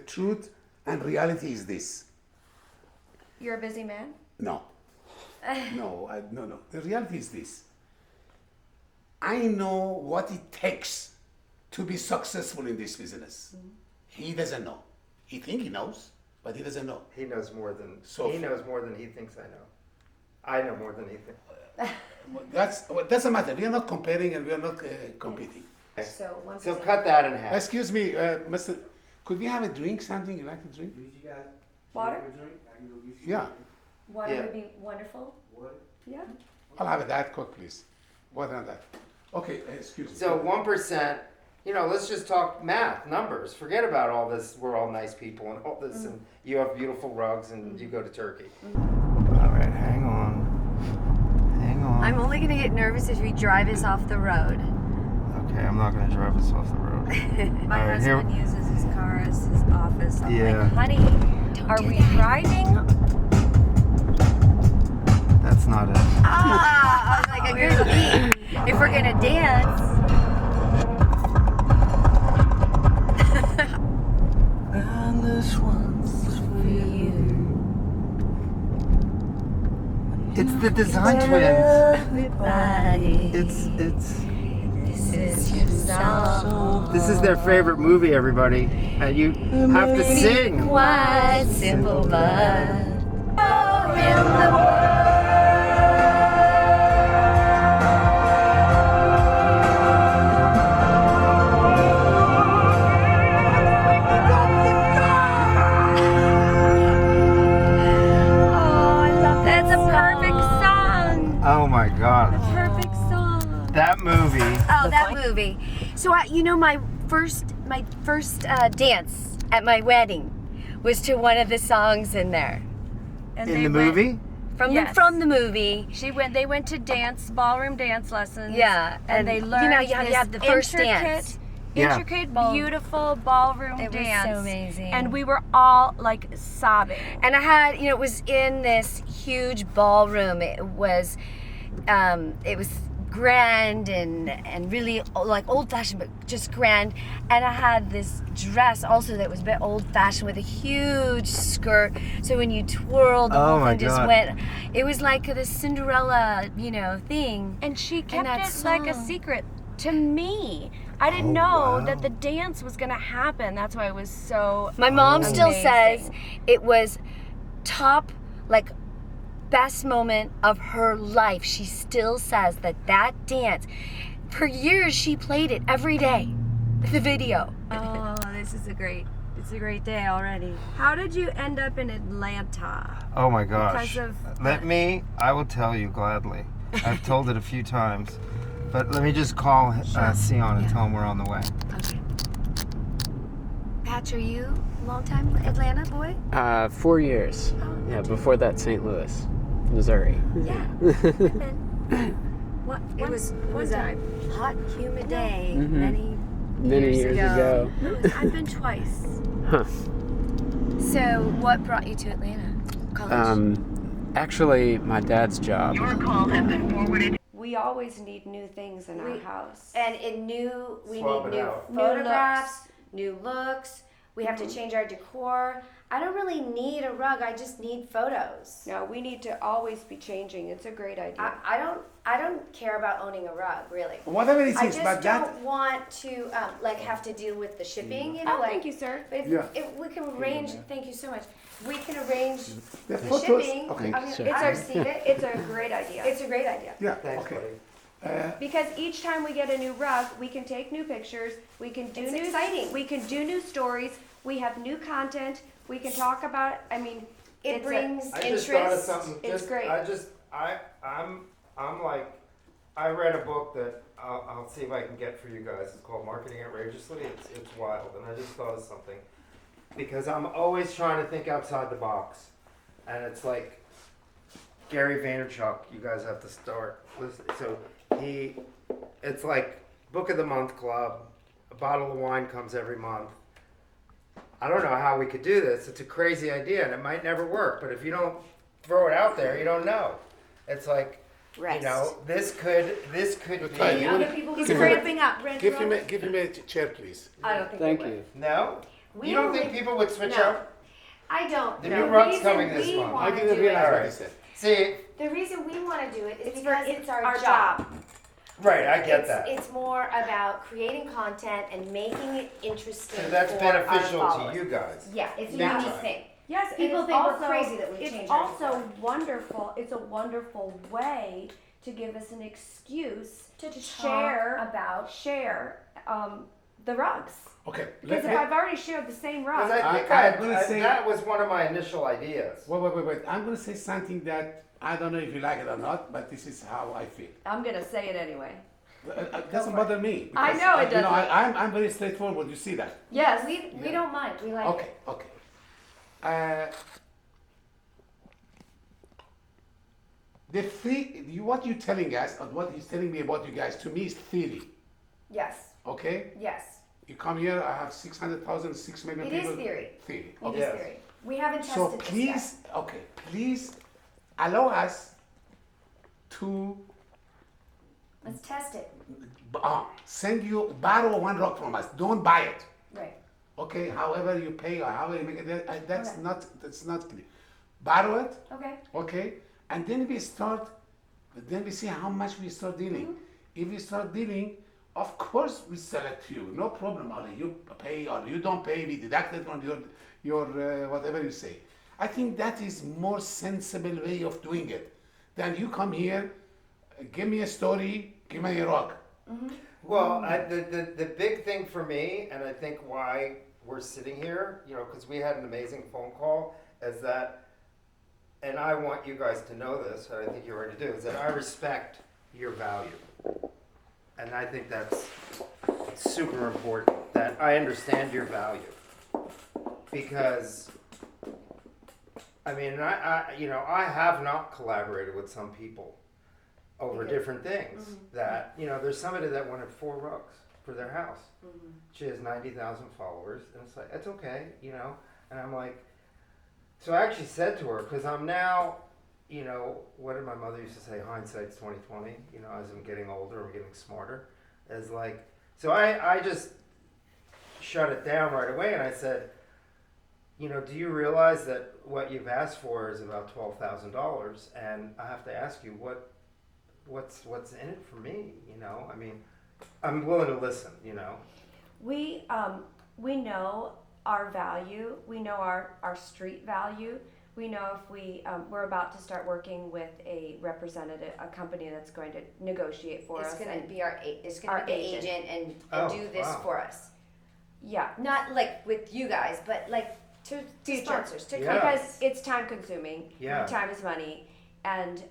truth and reality is this. You're a busy man? No. No. The reality is this. I know what it takes to be successful in this business. He doesn't know. He thinks he knows, but he doesn't know. He knows more than So- he knows more than he thinks I know. I know more than he thinks. Well, doesn't matter. We are not comparing and we are not competing. So once So cut that in half. Excuse me, Mr. Could we have a drink? Something you like to drink? Water? Yeah. water Yeah. would be wonderful. Yeah. I'll have a Diet Coke, please. Water and that. Okay, excuse me. So 1%. Let's just talk math, numbers. Forget about all this. We're all nice people and all this, and you have beautiful rugs, and you go to Turkey. All right, hang on. I'm only gonna get nervous if you drive us off the road. Okay, I'm not going to drive us off the road. My All right, here- husband uses his car as his office. I'm Yeah. like, honey, are we driving That's not it. Ah, like a good beat. If we're gonna dance. And this one's for you. It's the Design Twins. Everybody. It's This is your song. this is their favorite movie, everybody. And you have to sing. Quite simple, but oh, in the That's a perfect song. Oh my God. Perfect song. That movie. Oh, that movie. So my first dance at my wedding was to one of the songs in there And In they the went- movie? Yes. from the movie. They went to ballroom dance lessons. Yeah, and they and, learned you have the first dance. Yeah. intricate, beautiful ballroom It was dance. so amazing. And we were all like sobbing. And I had, it was in this huge ballroom. It was grand and really like old fashioned, but just grand. And I had this dress also that was a bit old fashioned with a huge skirt. So when you twirled, the Oh whole my thing just God. went. It was like the Cinderella, thing. And she kept that it like a song. secret to me. I didn't know that the dance was gonna happen. That's why it was so. My mom still amazing. says it was top, like, best moment of her life. She still says that dance, for years she played it every day, the video. Oh, it's a great day already. How did you end up in Atlanta? Oh my gosh. Because of I will tell you gladly. I've told it a few times. But let me just call Sion and tell him we're on the way. Okay. Patch, are you a long time Atlanta boy? 4 years. Yeah, before that, St. Louis, Missouri. Yeah. It was a hot, humid day many Years ago. I've been twice. Huh. So, what brought you to Atlanta? College? Actually, my dad's job. Your call has been forwarded. We always need new things in our house. And we Swap need it new out. photographs, new looks. We have to change our decor. I don't really need a rug. I just need photos. No, we need to always be changing. It's a great idea. I don't care about owning a rug, really. Whatever it I is, just but don't that. want to have to deal with the shipping. Oh, thank you, sir. If, Yeah. if we can arrange, thank you so much. We can arrange The the photos. shipping. Okay. I mean, Sure. I receive it. It's a great idea. It's a great idea. Yeah. Thanks, Okay. buddy. Because each time we get a new rug, we can take new pictures, we can do It's new exciting. we can do new stories, we have new content, we can talk about It it's brings I just interest. thought of something. It's great. I'm like, I read a book that I'll see if I can get for you guys. It's called Marketing Outrageously. It's wild, and I just thought of something because I'm always trying to think outside the box, and it's like Gary Vaynerchuk. You guys have to start. So it's like Book of the Month Club. A bottle of wine comes every month. I don't know how we could do this. It's a crazy idea, and it might never work. But if you don't throw it out there, you don't know. It's like, Rest. this could Try. be. Other people He's can ramping up. Give him a chair, please. I don't think Thank they would. you. No, We you don't only- think people would switch No. out? I don't. The The new rug's reason coming this we month. I wanna didn't do realize it- what he said. See, The reason we want to do it is It's because for- it's our, our job. right, I get that. It's more about creating content and making it interesting. So that's for beneficial our to followers. you guys. Yeah, it's a Big unique time. thing. Yes, and People it's think we're also, crazy that we it's change our also wonderful. It's a wonderful way to give us an excuse To share talk about share the rugs. Okay. Because if I've already shared the same rug, Because I think I'm gonna say- that was one of my initial ideas. Wait. I'm going to say something that I don't know if you like it or not, but this is how I feel. I'm gonna say it anyway. It doesn't bother me. I because, know it you doesn't. I'm very straightforward. You see that? Yes, we don't mind. We like Okay. What you're telling us, and what he's telling me about you guys, to me is theory. Yes. Okay? Yes. You come here, I have 600,000, 6 million It is people. theory. Theory. It Okay. is theory. We haven't tested So this please, yet. please allow us to Let's test it. borrow one rug from us. Don't buy it. Right. Okay, however you pay or however you make it, that's not clear. Borrow it, Okay. okay, and then we see how much we start dealing. If we start dealing, of course we sell it to you, no problem. Or you pay or you don't pay, we deduct it from your whatever you say. I think that is more sensible way of doing it than you come here, give me a story, give me a rock. Well, the big thing for me, and I think why we're sitting here, you know, because we had an amazing phone call, is that, and I want you guys to know this, and I think you already do, is that I respect your value. And I think that's super important, that I understand your value. Because, I mean, I have not collaborated with some people over different things. That, you know, there's somebody that wanted 4 rugs for their house. She has 90,000 followers, and it's like, it's okay, you know. And I'm like, so I actually said to her, because I'm now, you know, what did my mother used to say? Hindsight's 20/20. You know, as I'm getting older, I'm getting smarter. As like, so I just shut it down right away, and I said, you know, do you realize that what you've asked for is about $12,000, and I have to ask you what's in it for me? You know, I mean, I'm willing to listen. You know, We know our value. We know our street value. We know if we're about to start working with a representative, a company that's going to negotiate for us. It's gonna and- be our our the agent. agent and Oh, do this wow. for us. Yeah. Not like with you guys, but like to Future. sponsors. To Yeah. Because it's time consuming. Yeah. Time is money. And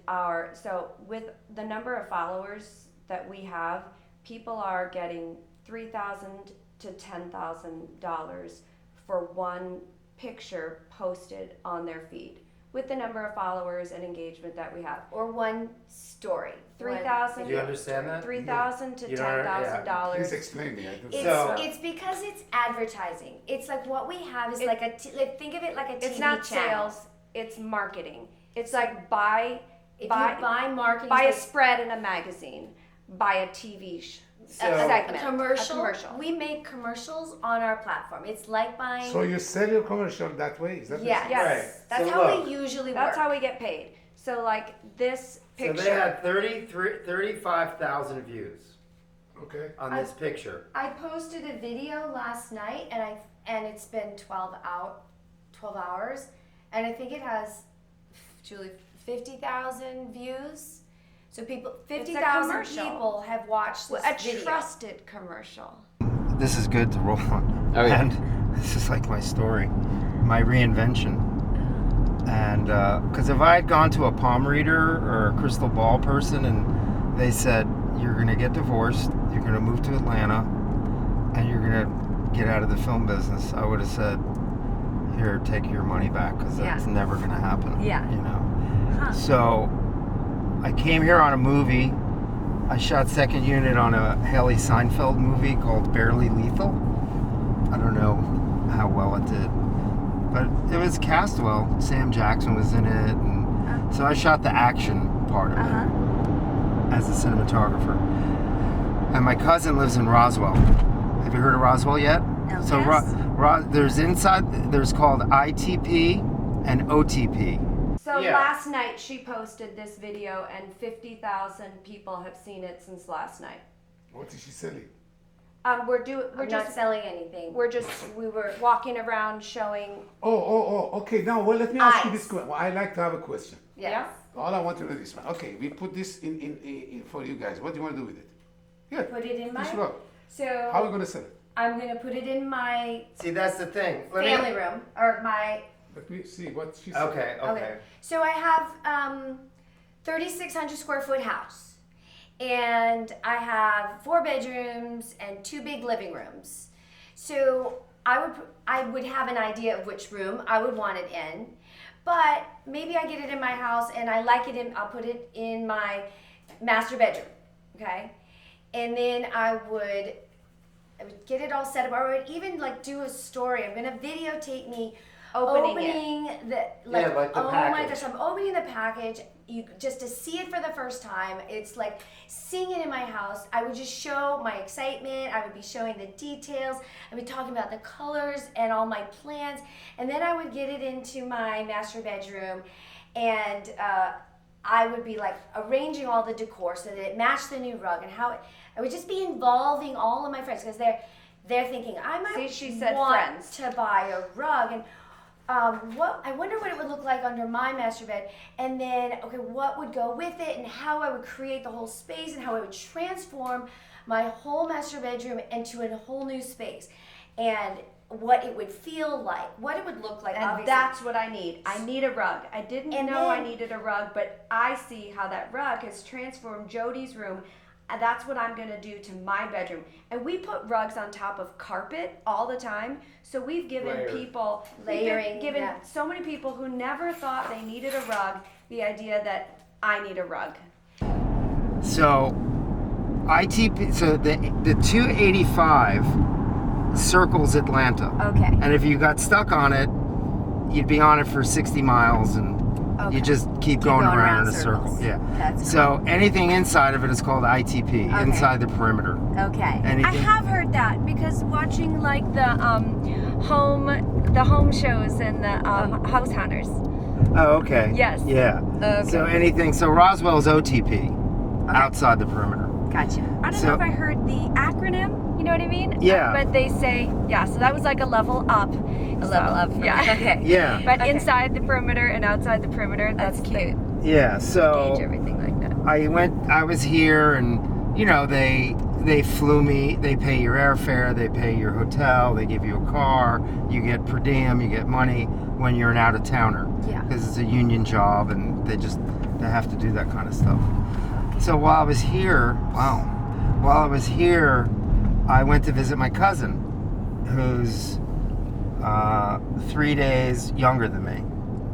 so with the number of followers that we have, people are getting $3,000 to $10,000 for one picture posted on their feed. With the number of followers and engagement that we have, Or one story. 3,000. do you understand that? $3,000 to You don't- yeah. $10,000. Please explain me. I don't It's, So- it's because it's advertising. It's like what we have is like like think of it like a TV It's not channel. sales. It's marketing. It's like buy If you buy marketing, a spread in a magazine, buy a TV So- segment, a commercial. A commercial. We make commercials on our platform. It's like buying. So you sell your commercial that way? Is that what yes, you're saying? Right. that's So how look. we usually That's work. how we get paid. So like this picture. So they had 35,000 views Okay. on this picture. I posted a video last night, and it's been 12 hours, and I think it has, Julie, 50,000 views. So 50,000 commercial. people have watched this a video. trusted commercial. This is good to roll on. Oh, yeah. And this is like my story, my reinvention. And because if I had gone to a palm reader or a crystal ball person and they said, you're going to get divorced, you're going to move to Atlanta, and you're going to get out of the film business, I would have said, here, take your money back, because that's never going to happen. Yeah. You know? So I came here on a movie. I shot second unit on a Haley Seinfeld movie called Barely Lethal. I don't know how well it did, but it was cast well. Sam Jackson was in it, and so I shot the action part of it as a cinematographer. And my cousin lives in Roswell. Have you heard of Roswell yet? So there's called ITP and OTP. So Yeah. last night she posted this video and 50,000 people have seen it since last night. What is she selling? We're We're not just selling anything. we were walking around showing. Okay. Now, well, let me ask you Eyes. this question. Well, I like to have a question. Yes. All I want to know is this one. Okay, we put this in for you guys. What do you want to do with it? Yeah. Put it in This my. rug. So How are we gonna sell it? I'm gonna put it in my See, that's the thing. family room or my. Let me see what she said. Okay. So I have 3,600 square foot house, and I have 4 bedrooms and 2 big living rooms. So I would have an idea of which room I would want it in, but maybe I get it in my house and I like it in. I'll put it in my master bedroom, okay, and then I would get it all set up. I would even like do a story. I'm gonna videotape me opening the like, like the oh my package. gosh, I'm opening the package. You just to see it for the first time. It's like seeing it in my house. I would just show my excitement. I would be showing the details. I'd be talking about the colors and all my plans, and then I would get it into my master bedroom, and I would be like arranging all the decor so that it matched the new rug and how it, I would just be involving all of my friends because they're thinking I might See, she said want friends. to buy a rug and what I wonder what it would look like under my master bed, and then okay, what would go with it, and how I would create the whole space, and how I would transform my whole master bedroom into a whole new space, and what it would feel like, what it would look like. And obviously. that's what I need. I need a rug. I didn't And know I then- needed a rug, but I see how that rug has transformed Jody's room. And that's what I'm gonna do to my bedroom. And we put rugs on top of carpet all the time. So we've given Layered. people Layering, given yeah. so many people who never thought they needed a rug the idea that I need a rug. So, ITP. So the 285 circles Atlanta. Okay. And if you got stuck on it, you'd be on it for 60 miles, and Okay. you just keep going around in a circles. circle. Yeah. That's So anything inside of it is called ITP, inside the perimeter. Okay. Anything. I have heard that because watching like the home shows and the house hunters. Oh, okay. Yes. Yeah. Okay. So anything. So Roswell's OTP, outside the perimeter. Gotcha. I don't So- know if I heard the acronym. You know what I mean? Yeah. But they say so that was like a level up. A level up from- Yeah. okay. Yeah. But Okay. inside the perimeter and outside the perimeter, that's cute. Yeah. So Gauge everything like that. I was here, and they flew me. They pay your airfare, they pay your hotel, they give you a car, you get per diem, you get money when you're an out of towner. Yeah. Because it's a union job, and they have to do that kind of stuff. So while I was here, I went to visit my cousin, who's 3 days younger than me.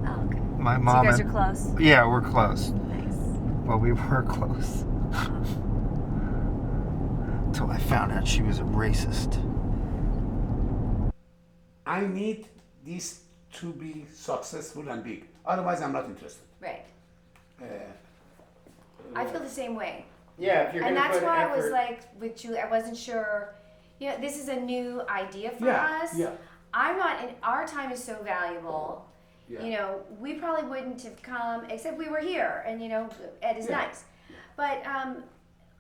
Oh, okay. My So mom. you guys and- are close. Yeah, we're close. Nice. Well, we were close. Till I found out she was a racist. I need this to be successful and big. Otherwise, I'm not interested. Right. I feel the same way. Yeah, if you're And that's why I was like with Julie, I wasn't sure. This is a new idea for us. Yeah. I'm not, and our time is so valuable. Yeah. We probably wouldn't have come except we were here, and Ed is Yeah. nice. But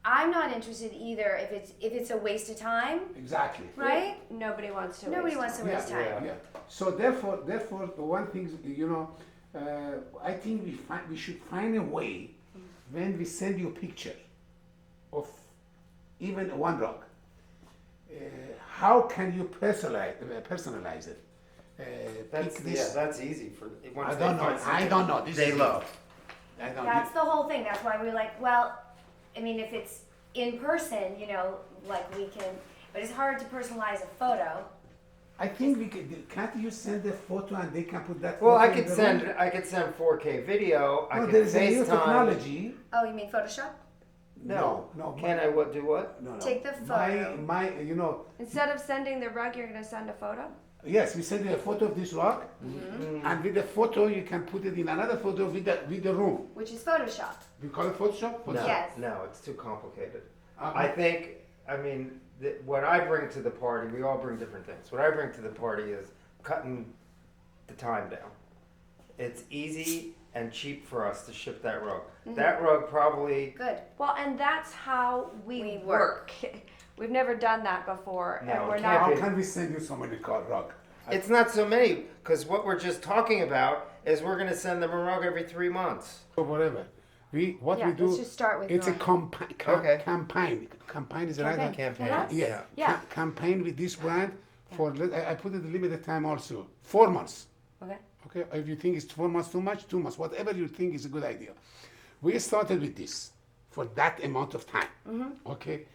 I'm not interested either if it's a waste of time, Exactly. right? Nobody wants to. Nobody waste wants to time. waste time. Yeah. So therefore, the one thing I think we should find a way when we send you a picture of even one rug. How can you personalize it? Pick this. that's easy for. I don't know. I don't know. This They is- love. I don't. That's the whole thing. That's why we're like, well, I mean, if it's in person, like we can, but it's hard to personalize a photo. I think we can. Can't you send a photo and they can put that? Well, photo I in could the send room? 4K video. I No, could there's a new FaceTime. technology. Oh, you mean Photoshop? No. No. Can I do what? No. Take the photo. My. Instead of sending the rug, you're gonna send a photo. Yes, we send you a photo of this rug, and with the photo you can put it in another photo with the room. Which is Photoshop. We call it Photoshop. No, Yes. no, it's too complicated. Uh-huh. I think, what I bring to the party, we all bring different things. What I bring to the party is cutting the time down. It's easy and cheap for us to ship that rug. That rug probably, Good. Well, and that's how we work. We've never done that before, No, and we're it not. How can't can we send you so many rug? it's not so many, because what we're just talking about is we're going to send them a rug every 3 months. Or whatever. What Yeah, we do. let's just start with It's a rug. Okay. campaign. Campaign is the right word? Campaign. Yeah. Yeah. Campaign with this brand for. I put it a limited time also. 4 months. Okay. Okay, if you think it's 4 months too much, 2 months, whatever you think is a good idea. We started with this for that amount of time. Okay,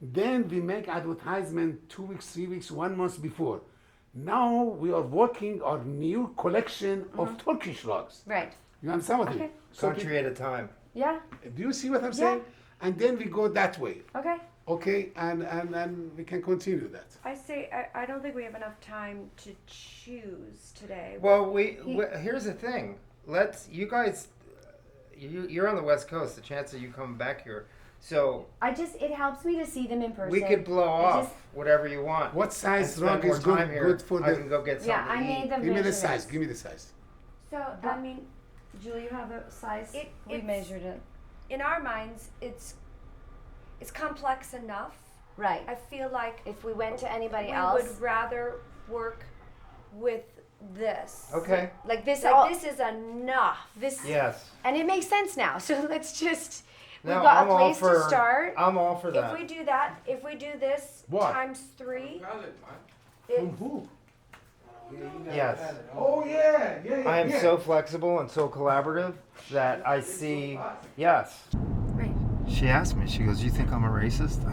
then we make advertisement 2 weeks, 3 weeks, 1 month before. Now we are working on new collection of Turkish rugs. Right. You understand what I mean? Okay. So Country at a time. Yeah. do you see what I'm saying? And then we go that way. Okay. Okay, and we can continue that. I say I don't think we have enough time to choose today. Well, here's the thing. You guys, you're on the West Coast. The chance of you coming back here, so it helps me to see them in person. we could blow off whatever you want. What size and spend rug more is time here. good for I the? can go get something Yeah, I to made eat. the Give me the measurements. size. Give me the size. So I mean, Julie, you have a size? It- We it's- measured it. in our minds, it's complex enough. Right. I feel like If we went to anybody we else, would rather work with this. Okay. like this, Like this is enough. this, Yes. and it makes sense now. So let's just, No, we've got I'm a all place for. to start. I'm all for If that. we do that, if we do this What? times 3, From who? Yes. Oh yeah, yeah. I am yeah. so flexible and so collaborative that I see. Yes. Right. She asked me. She goes, "You think I'm a racist?"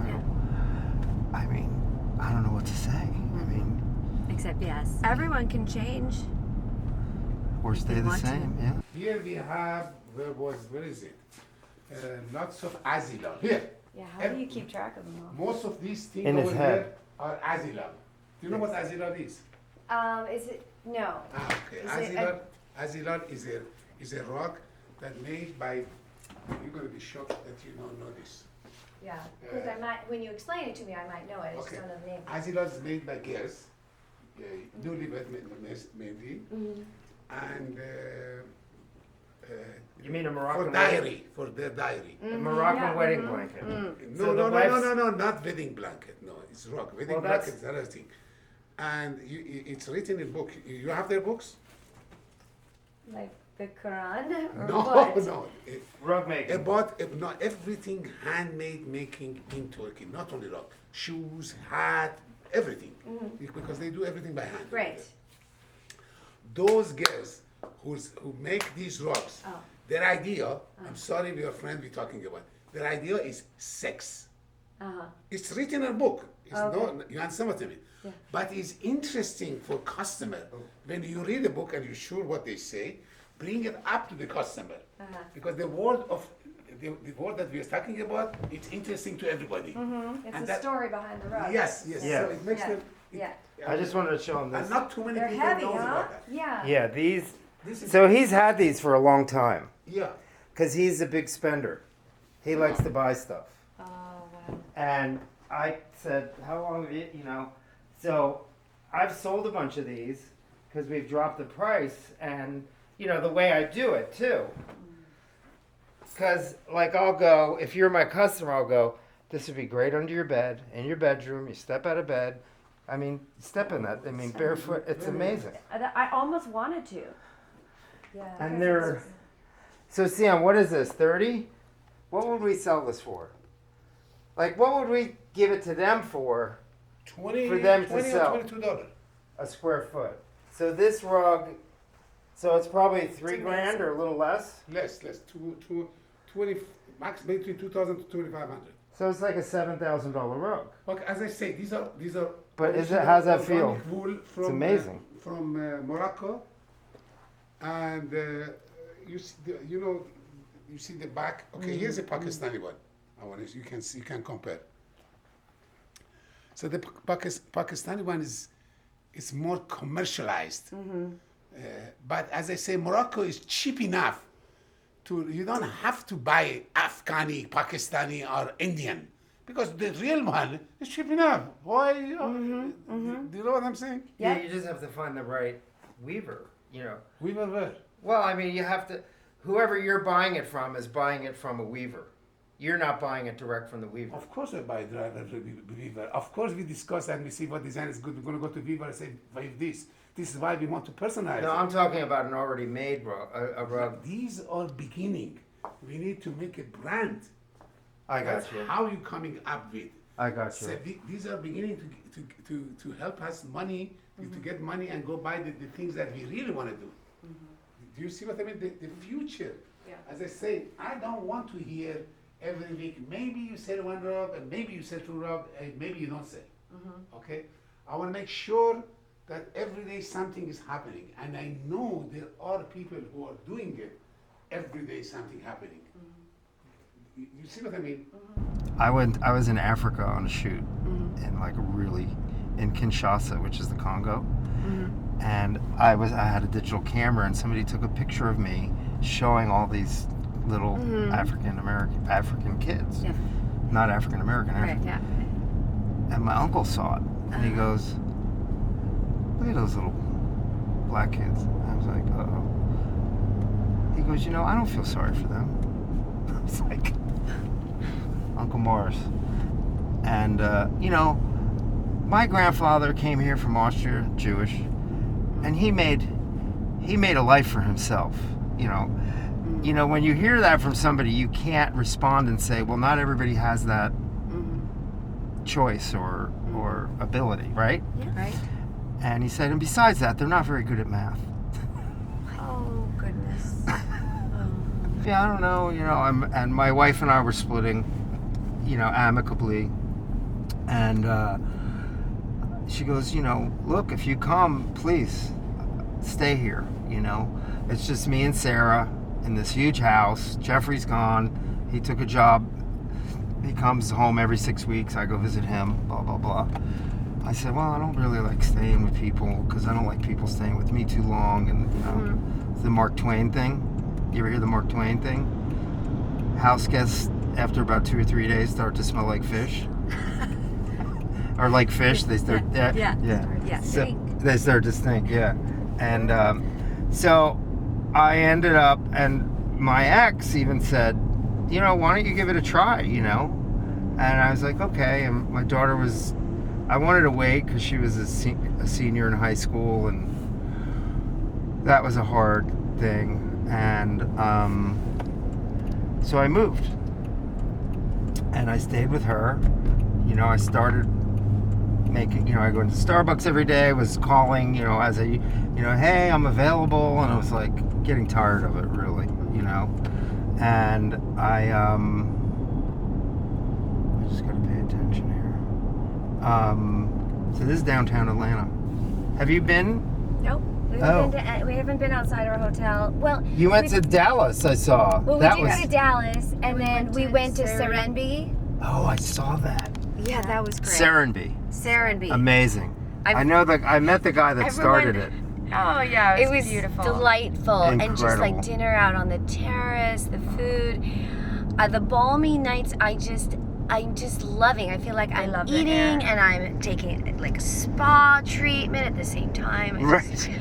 I mean, I don't know what to say. I mean, Except yes. everyone can change. or stay the want to. same. Yeah. Here we have where is it? Lots of azilon. Here, Yeah, how do you keep track of them all? most of these things In his over head. here are azilon. Do you know what azilon is? Is it, no. Ah, okay. Is it Azilon is a rock that made by. You're gonna be shocked that you don't know this. Yeah, because I might, when you explain it to me, I might know it, I just Okay. don't know the name. Azilon is made by girls, newlywed mainly, and You mean a for Moroccan diary, for their diary. A Moroccan Yeah. wedding blanket. No, So no, the no, no, wife's- no, no, not wedding blanket. No, it's rock. Wedding Well, that's- blanket is another thing. And it's written in book. You have their books? Like the Quran or No, what? no. Rug making. About not everything handmade making in Turkey, not only rock, shoes, hat, everything, because they do everything by hand. Right. Those girls who make these rocks, Oh. their idea. I'm sorry, we are friends. We're talking about. Their idea is sex. Uh-huh. It's written in a book. It's Okay. no, you understand what I mean? Yeah. But it's interesting for customer when you read the book and you're sure what they say, bring it up to the customer Uh-huh. because the word of the word that we are talking about, it's interesting to everybody. It's And the that- story behind the rug. Yes, yes. Yeah. So it makes Yeah. them. Yeah. I just wanted to show him And this. not too many They're people heavy, knows huh? about that. Yeah. Yeah, these. This is So he's had these for a long time yeah. because he's a big spender. He likes to buy stuff. Oh, wow. And I said, "How long have you know?" So I've sold a bunch of these because we've dropped the price, and the way I do it too. Because like I'll go, if you're my customer, I'll go. This would be great under your bed, in your bedroom. You step out of bed. I mean, step in that. I mean, barefoot. It's amazing. I almost wanted to. Yeah. And they're. So Sian, what is this? 30? What would we sell this for? Like, what would we give it to them for? 20 For them to 20 or sell. $22. A square foot. So this rug, so it's probably $3,000 or a little less. Less 20 max between 2,000 to 2,500. So it's like a $7,000 rug. Okay, as I say, these are. But original how's that feel? organic wool from, amazing. From Morocco, and you see, you see the back. Okay, here's a Pakistani one. I want you can see, you can compare. So the Pakistani one is more commercialized. But as I say, Morocco is cheap enough you don't have to buy Afghani, Pakistani, or Indian because the real one is cheap enough. Why? Do you know what I'm saying? Yeah, you just have to find the right weaver, We were there. Well, I mean, you have to, whoever you're buying it from is buying it from a weaver. You're not buying it direct from the weaver. Of course, I buy driver Weaver. Of course, we discuss and we see what design is good. We're going to go to Weaver and say, buy this. This is why we want to personalize No, it. I'm talking about an already made rug, a rug. These are beginning. We need to make a brand. I That's got you. how you coming up with. I got So you. these are beginning to help us money, to get money and go buy the things that we really want to do. Do you see what I mean? The future. Yeah. As I say, I don't want to hear every week, maybe you sell one rug, and maybe you sell two rug, and maybe you don't sell. Okay? I want to make sure that every day something is happening. And I know there are people who are doing it every day something happening. You see what I mean? I was in Africa on a shoot in like in Kinshasa, which is the Congo. And I had a digital camera, and somebody took a picture of me showing all these little African kids. Yeah. Not African American. Right, yeah. And my uncle saw it, and he goes, "Look at those little black kids." I was like, "Uh-oh." He goes, "I don't feel sorry for them." I was like, Uncle Morris. And, my grandfather came here from Austria, Jewish, and he made a life for himself. When you hear that from somebody, you can't respond and say, well, not everybody has that choice or ability, right? Yeah. Right. And he said, and besides that, they're not very good at math. Oh, goodness. Yeah, I don't know, and my wife and I were splitting, amicably. And she goes, look, if you come, please stay here, It's just me and Sarah in this huge house. Jeffrey's gone. He took a job. He comes home every 6 weeks. I go visit him, blah, blah, blah. I said, well, I don't really like staying with people because I don't like people staying with me too long. And, the Mark Twain thing. You ever hear the Mark Twain thing? House guests, after about 2 or 3 days, start to smell like fish. Or like fish, they start. They start to stink. Yeah, and so I ended up, and my ex even said, why don't you give it a try? And I was like, okay. And my daughter was, I wanted to wait because she was a senior in high school, and that was a hard thing. And so I moved, and I stayed with her. I started making, I go into Starbucks every day. I was calling, as a, hey, I'm available, and I was like getting tired of it, really, And I just gotta pay attention here. So this is downtown Atlanta. Have you been? Nope. We haven't been outside our hotel. Well, you went to Dallas, I saw. Well, we did go to Dallas, and then we went to Serenbe. Oh, I saw that. Yeah, that was great. Serenbe. Amazing. I met the guy that started it. Oh yeah, it was beautiful. Delightful. Incredible. And just like dinner out on the terrace, the food, the balmy nights. I'm just loving. I feel like I'm eating and I'm taking like a spa treatment at the same time.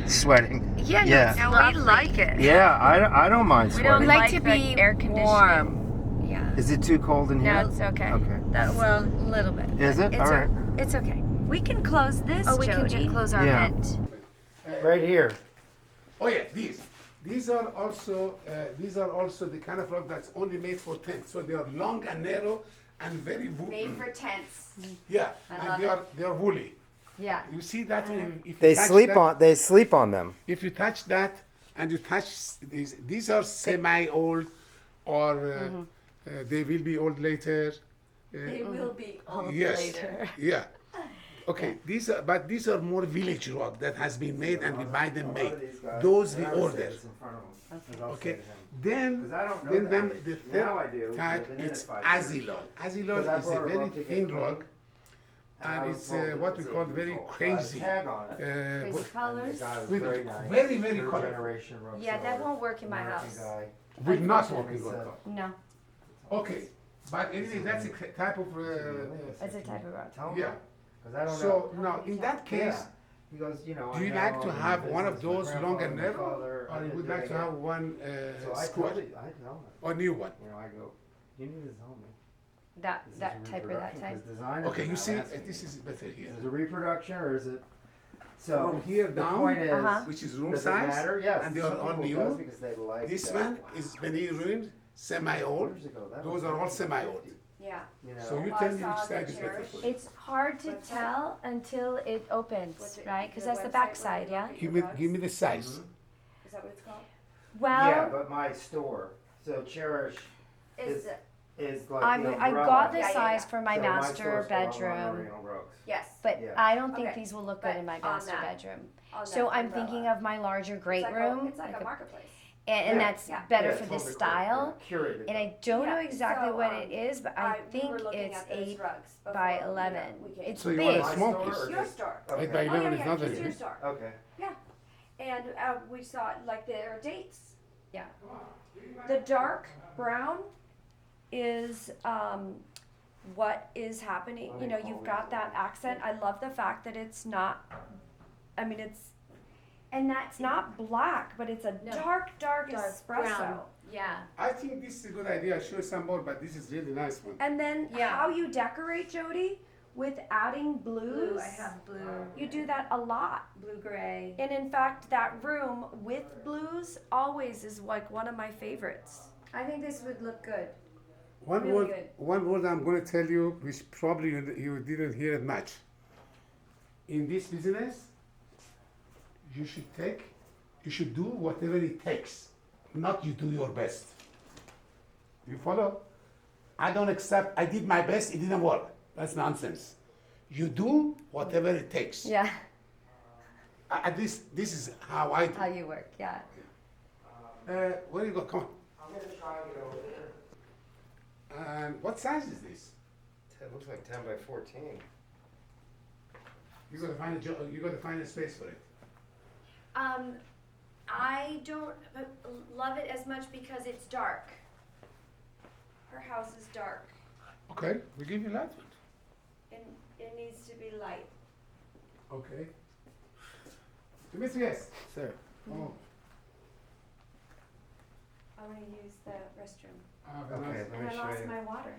Sweating. Yeah, Yeah. no, And we like it. Yeah, I don't mind We sweating. don't we like to like be the air conditioning. warm. Yeah. Is it too cold in here? No, it's okay. Okay. Well, a little bit. Is it? It's All right. It's okay. We can close this. Oh, we can Jody. just close our Yeah. vent. Right here. Oh yeah, these are also the kind of rug that's only made for tents. So they are long and narrow and very woolly. Made for tents. Yeah, love and they are woolly. Yeah. You see that if you They touch sleep that, on them. If you touch that and you touch these are semi-old, or they will be old later. They will be old Yes. later. Yeah. Okay. These are more village rug that has been made, and we buy them made. Those we order. Okay. Then the third type it's Azilon. Azilon is a very thin rug, and it's what we call very crazy. Crazy colors. With very very colorful. Yeah, that won't work in my house. Will not work in your car. No, Okay. But anyway, that's a type of it's a type of rug. yeah. So now in that case, He goes, do you like to have one of those long and narrow, or you would like to have one square or new one? I go, you need to tell me. That type or that type. Okay, you see, this is better here. Is it reproduction or is it? So From here the down, point is, which is room does it size, matter? Yes. and they are some all people does new. because they like This that. one is Beni ruined, semi-old. Years ago, that Those was are all semi-old. Yeah. So you tell me which side is better for you. It's hard to tell until it opens, right? Because that's the back side, yeah? Give me the size. Is that what it's called? Yeah, Well, but my store. So Cherish is like I got the size for my master bedroom, Yes. but Yeah. I don't think Okay. these will look good in my But on master that- bedroom. On So that I'm umbrella. thinking of my larger great room. It's like a marketplace. and Yeah. that's better Yeah, for totally this cool. style. Yeah, curated. And I don't know Yeah, exactly so, what it is, but I we think were looking it's at those 8 rugs by before, 11. we came. It's So you big. want a small store piece? or Your just- store. Okay. 8 by 11 Oh, is yeah, not just that your big. store. Okay. And we saw like there are dates. Yeah. The dark brown is what is happening. You know, you've got that accent. I love the fact that it's not. I mean, And that's it's not black, but it's a No. dark dark espresso. brown. Yeah. I think this is a good idea. I'll show you some more, but this is really nice one. And then Yeah. how you decorate, Jody, with adding blues. Blue. I have blue. You do that a lot. Blue gray. And in fact, that room with blues always is like one of my favorites. I think this would look good. One Really word, good. one word I'm going to tell you, which probably you didn't hear it much. In this business, you should do whatever it takes, not you do your best. You follow? I don't accept, I did my best, it didn't work. That's nonsense. You do whatever it takes. Yeah. At least this is how I do. How you work. Yeah. Where you go? Come on. I'm gonna try and get over there. And what size is this? It looks like 10 by 14. You gotta find a space for it. I don't love it as much because it's dark. Her house is dark Okay, we give you light one. and it needs to be light. Okay. Demetrius. Sir. Oh. I want to use the restroom. Okay, let And me I show lost you. my water.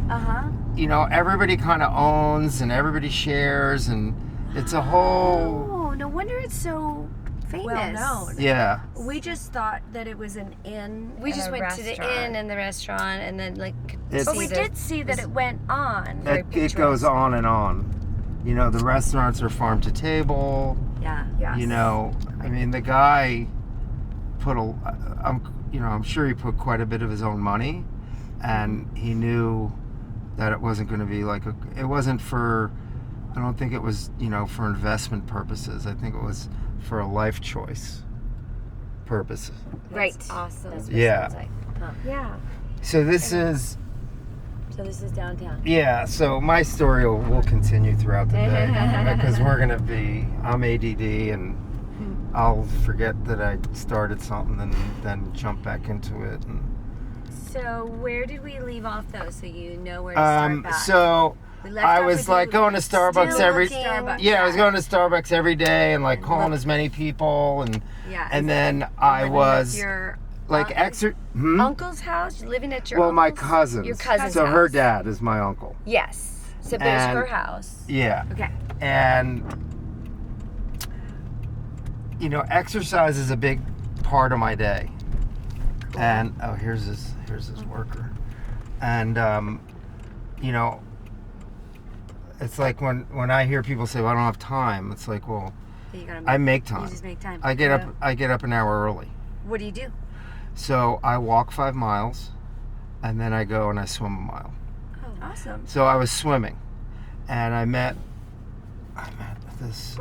Uh-huh. You know, everybody kind of owns and everybody shares, and it's a whole. Oh, no wonder it's so famous. Well known. Yeah. We just thought that it was an inn. We and just a went to the restaurant. inn and the restaurant and then like It's- But we the- did see that it went on. Very It goes on and on. You know, the restaurants are farm to table. Yeah. Yes. You know, I mean, the guy put I'm sure he put quite a bit of his own money, and he knew that it wasn't going to be like it wasn't for, I don't think it was, you know, for investment purposes. I think it was for a life choice purposes. Right. Awesome. That's what it Yeah. sounds like. Huh. Yeah. So this is, So this is downtown. yeah, so my story will continue throughout the day because I'm ADD and I'll forget that I started something and then jump back into it. And, So where did we leave off though? So you know where to start back. so We left I off was with like you going to Starbucks still every, looking- yeah, I was going to Starbucks every day and like calling as many people and Yeah. then I living was at your like uncle's house. You're living at your well, my uncle's? cousins. Your cousin's So her house. dad is my uncle. Yes. So there's And- her house. Yeah. Okay. And you know, exercise is a big part of my day. And oh, here's this worker. And you know, it's like when I hear people say, "Well, I don't have time," it's like, well, You gotta I make You time. just make time. I get up an hour early. What do you do? So I walk 5 miles, and then I go and I swim a mile. Oh, awesome. So I was swimming, and I met this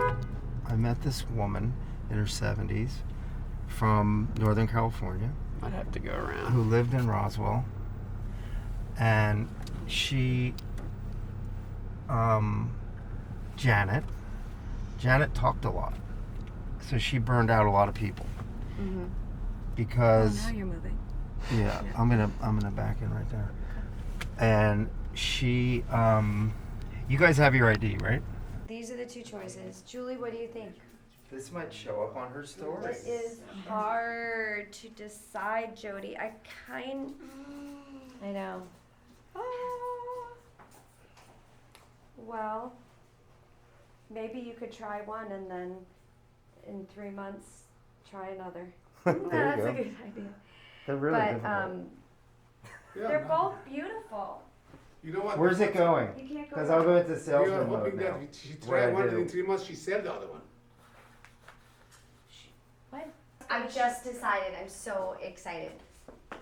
woman in her 70s from Northern California I'd have to go around. who lived in Roswell, and she, Janet talked a lot, so she burned out a lot of people because. Oh, now you're moving. Yeah, I'm gonna back in right there. And she, you guys have your ID, right? These are the two choices. Julie, what do you think? This might show up on her story. It is hard to decide, Jody. I know. Well, maybe you could try one and then in 3 months try another. There you That's go. a good idea. They're really But difficult. Yeah, They're no. both beautiful. You know what? Where's it going? You can't go Because wrong. I'll go into We are salesman hoping mode that now. she What try I one do. and in 3 months she sell the other one. I've just decided. I'm so excited.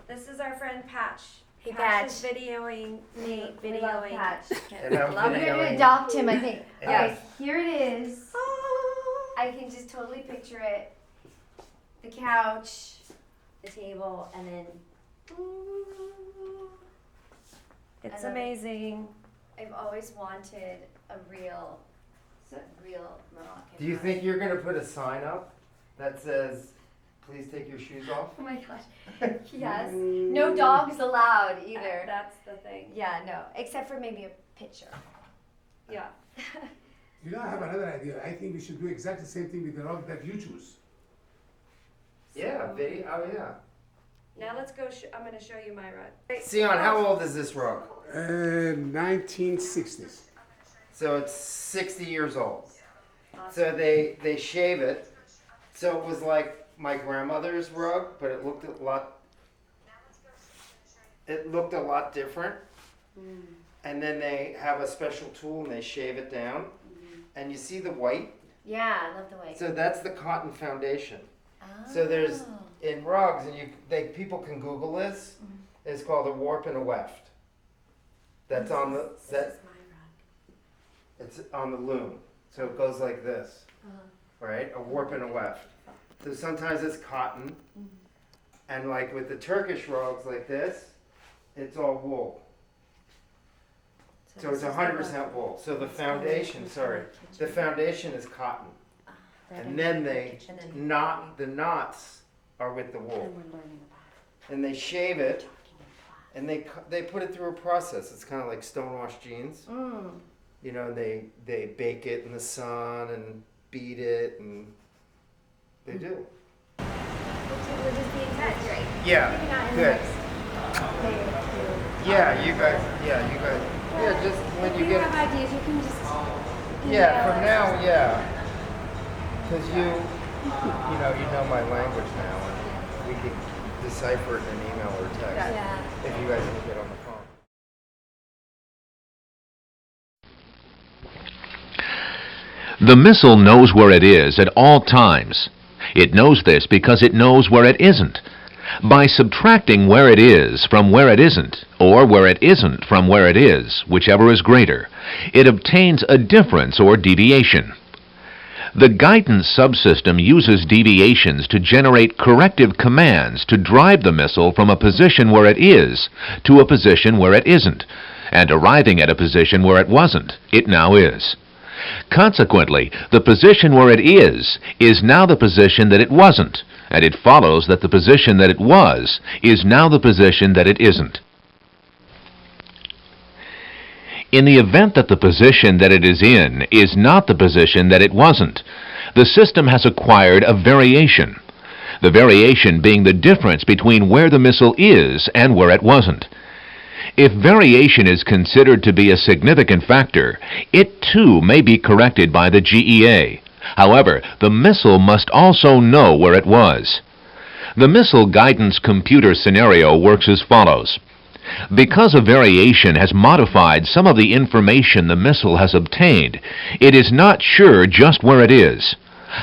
This is our friend Patch. Hey, Patch is Patch. videoing me, We love videoing. Patch. And I'm We're gonna videoing- adopt him, I think. Yeah. Okay, here it is. I can just totally picture it. The couch, the table, and then. It's I love it. amazing. I've always wanted a real Moroccan. Do you rug. think you're gonna put a sign up that says, "Please take your shoes off"? Oh my gosh. Yes. No dogs allowed either. That's the thing. Yeah, no. Except for maybe a picture. Yeah. You know, I have another idea. I think we should do exactly the same thing with the rug that you choose. Yeah, video. Oh yeah. Now let's go. I'm going to show you my rug. Sion, how old is this rug? 1960s. So it's 60 years old. So they shave it. So it was like my grandmother's rug, but it looked a lot. It looked a lot different. And then they have a special tool and they shave it down. And you see the white. Yeah, I love the white. So that's the cotton foundation. So there's in rugs, and people can Google this. It's called a warp and a weft. That's on the This is my rug. It's on the loom. So it goes like this, right? A warp and a weft. So sometimes it's cotton, and like with the Turkish rugs like this, it's all wool. So it's 100% wool. So the foundation, the foundation is cotton, and then the knots are with the wool, and they shave it, and they put it through a process. It's kind of like stonewashed jeans. You know, they bake it in the sun and beat it, and they do. We'll just be in touch, right? Yeah, Maybe not in good. the next Yeah, you guys. Yeah, just when you If you get. have ideas, you can just. Yeah, from now, yeah. Because you know my language now, and we could decipher it in an email or text Yeah. if you guys can get on the phone. The missile knows where it is at all times. It knows this because it knows where it isn't. By subtracting where it is from where it isn't, or where it isn't from where it is, whichever is greater, it obtains a difference or deviation. The guidance subsystem uses deviations to generate corrective commands to drive the missile from a position where it is to a position where it isn't, and arriving at a position where it wasn't, it now is. Consequently, the position where it is now the position that it wasn't, and it follows that the position that it was is now the position that it isn't. In the event that the position that it is not the position that it wasn't, the system has acquired a variation. The variation being the difference between where the missile is and where it wasn't. If variation is considered to be a significant factor, it too may be corrected by the GEA. However, the missile must also know where it was. The missile guidance computer scenario works as follows. Because a variation has modified some of the information the missile has obtained, it is not sure just where it is.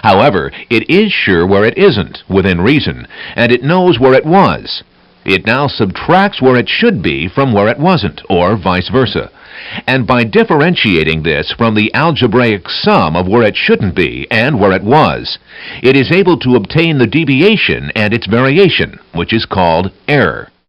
However, it is sure where it isn't, within reason, and it knows where it was. It now subtracts where it should be from where it wasn't, or vice versa. And by differentiating this from the algebraic sum of where it shouldn't be and where it was, it is able to obtain the deviation and its variation, which is called error.